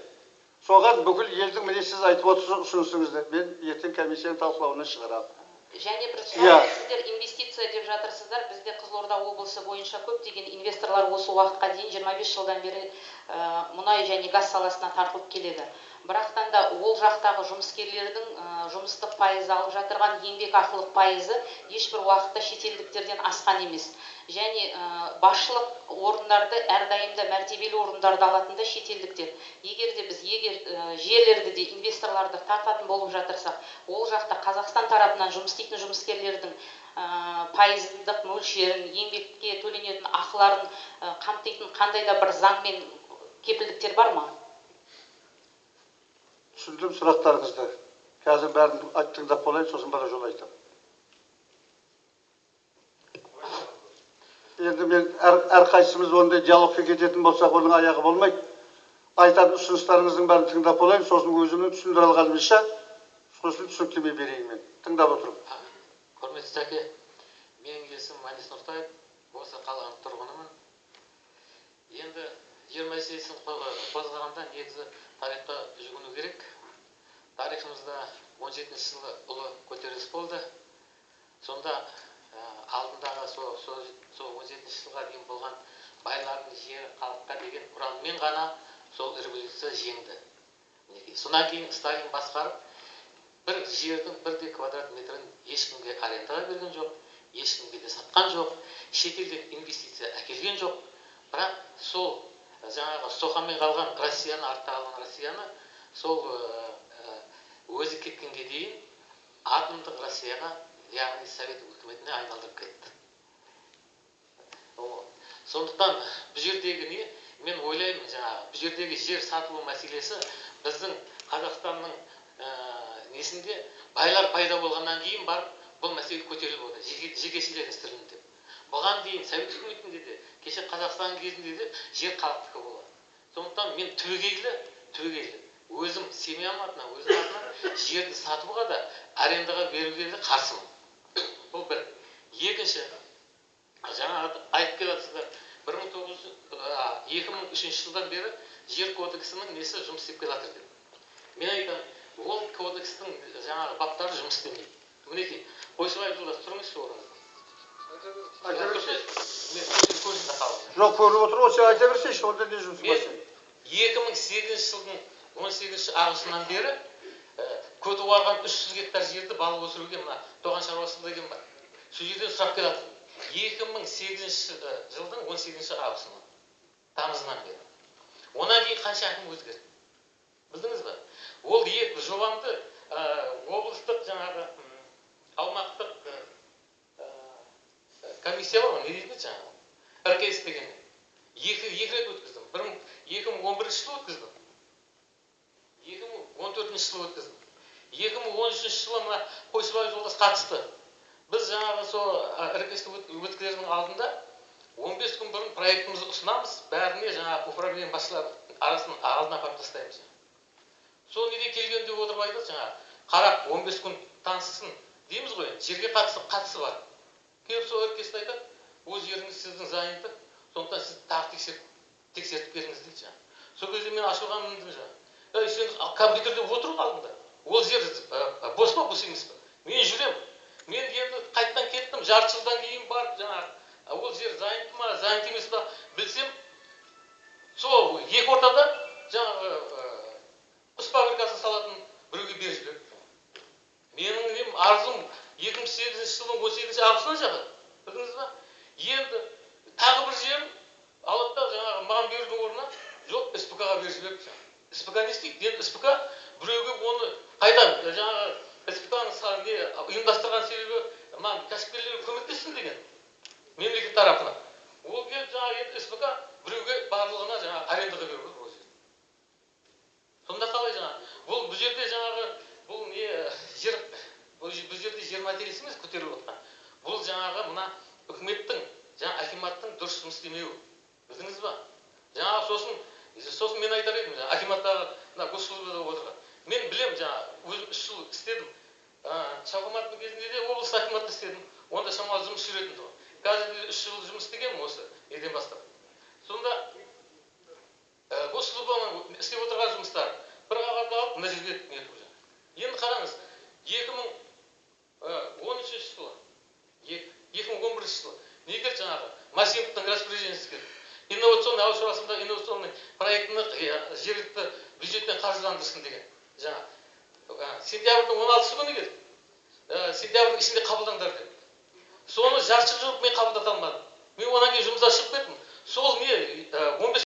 Соған бүкіл елдің міне сіз айтып отырсыз ұсынысыңызды. Мен ертең комиссияның талқылауына шығарамын. Және бір сұрақ, сіздер инвестиция деп жатырсыздар. Бізде Қызылорда облысы бойынша көптеген инвесторлар осы уақытқа дейін 25 жылдан бері мұнай және газ саласына тартылып келеді. Бірақтан да ол жақтағы жұмыскерлердің жұмыстық пайызы алып жатырған еңбек ақылық пайызы ешбір уақытта шетелдіктерден асқан емес. Және басшылық орындарды әрдайымда мәртебелі орындарды алатын да шетелдіктер. Егер де біз жерлерді де инвесторларды тартатын болып жатырсақ, ол жақта Қазақстан тарапынан жұмыс істейтін жұмыскерлердің пайыздық мөлшерін, еңбекке төленетін ақыларын қамтитын қандай да бір заң мен кепілдіктер бар ма? Түсіндім сұрақтарыңызды. Қазір бәрін тыңдап болайын, сосын бара жол айтамын. Енді мен әрқайсымыз ондай диалогқа кететін болсақ, оның аяғы болмайды. Айтатын ұсыныстарыңыздың бәрін тыңдап болайын, сосын өзімнің түсіндіре алғанымша, сосын түсініктеме берейін мен. Тыңдап отырмын. Құрметті Сәке, менің есімім Манис Нұртаев, осы қаланың тұрғынымын. Енді жер мәселесін қозғағанда негізі тарихқа жүгіну керек. Тарихымызда 17 жылы ұлы көтеріліс болды. Сонда алдындағы сол 17 жылға дейін болған байлардың жері халыққа деген ұранмен ғана сол революция жеңді. Сонан кейін Сталин басқарып, бір жердің 1 квадрат метрін ешкімге арендаға берген жоқ, ешкімге де сатқан жоқ, шетелден инвестиция әкелген жоқ. Бірақ сол жаңағы соқамен қалған Россияны, артта қалған Россияны сол өзі кеткенге дейін атомдық Россияға, яғни Совет үкіметіне айналдырып кетті. Сондықтан бұл жердегі не? Мен ойлаймын, бұл жердегі жер сатылу мәселесі біздің Қазақстанның несінде байлар пайда болғаннан кейін барып бұл мәселе көтеріліп отыр, жекешелердің деп. Бұған дейін Совет үкіметінде де, кеше Қазақстан кезінде де жер халықтікі болады. Сондықтан мен түбегейлі өзім семьям атынан, өзім атынан жерді сатуға да, арендаға беруге де қарсымын. Бұл бір. Екінші, жаңағы айтып келатсыздар, 2003 жылдан бері жер кодексінің несі жұмыс істеп келатыр деп. Мен айтамын, ол кодекстің жаңағы баптары жұмыс істемейді. Мінекей, Қойшыбаев жолдас, тұрыңызшы орныңызда. Жоқ, көріп отыр, осы айта берсейші, онда не жұмыс бар? 2008 жылдың 18 ағысынан бері көтіп алған 300 гектар жерді балық өсіруге мына тоған шаруашылығы деген бар. Сол жерден сұрап келатыр. 2008 жылдың 18 ағысынан, тамызынан бері. Онан кейін қанша әкім өзгерді? Білдіңіз ба? Ол екі жобамды облыстық жаңағы аумақтық комиссия бар, не дейді жаңағы? РКС деген. Екі рет өткіздім. 2011 жылы өткіздім. 2014 жылы өткіздім. 2013 жылы мына Қойшыбаев жолдас қатысты. Біз жаңағы сол РКС өткізердің алдында 15 күн бұрын проектімізді ұсынамыз, бәріне жаңағы управление басшылары арасының алдына апарып тастаймыз. Сол неде келгенде отырып айтады жаңағы, қарап 15 күн таныссын дейміз ғой, жерге қатысы бар. Келіп сол РКС-ті айтады, ол жеріңіз сіздің зайынды, сондықтан сіз тағы тексертіп беріңіз дейді жаңағы. Сол кезде мен ашылған міндім жаңағы. Сен компьютерде отырып алдыңда, ол жер бос па, бос емес па? Мен жүрем. Мен енді қайттан кеттім, жарты жылдан кейін барып жаңағы, ол жер зайынды ма, зайынды емес па білсем, сол екі ортада жаңағы құс фабрикасын салатын біреуге беріп жіберді. Менің арзым 2008 жылдың 18 августынан жатыр. Білдіңіз ба? Енді тағы бір жерім алады да жаңағы маған берудің орнына жоқ, СПК-ға беріп жіберді. СПК не істейді? Енді СПК біреуге оны қайдан жаңағы СПК-ны ұйымдастырған себебі кәсіпкерлерге көмектессін деген мемлекет тарапынан. Ол келіп жаңағы СПК біреуге барлығына жаңағы арендаға беріп отыр ол жерде. Сонда қалай жаңағы? Бұл жерде жаңағы бұл не жер, бұл жерде жер мәселесі емес көтеріліп отқан. Бұл жаңағы мына үкіметтің, жаңағы акиматтың дұрыс жұмыс істемеуі. Білдіңіз ба? Жаңағы сосын мен айтар едім, акиматтағы госслужбада отырған. Мен білем жаңағы өзім 3 жыл істедім. Шалқыматтың кезінде де облыс акиматта істедім. Онда шамалы жұмыс жүретін. Қазір 3 жыл жұмыс істегенмін осы неден бастап. Сонда ана жерге нетіп жаңағы. Енді қараңыз, 2013 жылы, 2011 жылы неге жаңағы Масимовтың распоряжениесі келді. Инновационный ауыл шаруашылығында инновационный проектіні жергілікті бюджеттен қаржыландырсын деген. Жаңа сентябрьдің 16 күні келді. Сентябрьдің ішінде қабылдандар деп. Соны жарты жыл жүріп мен қабылдата алмадым. Мен одан кейін жұмыстан шығып кеттім. Сол не 15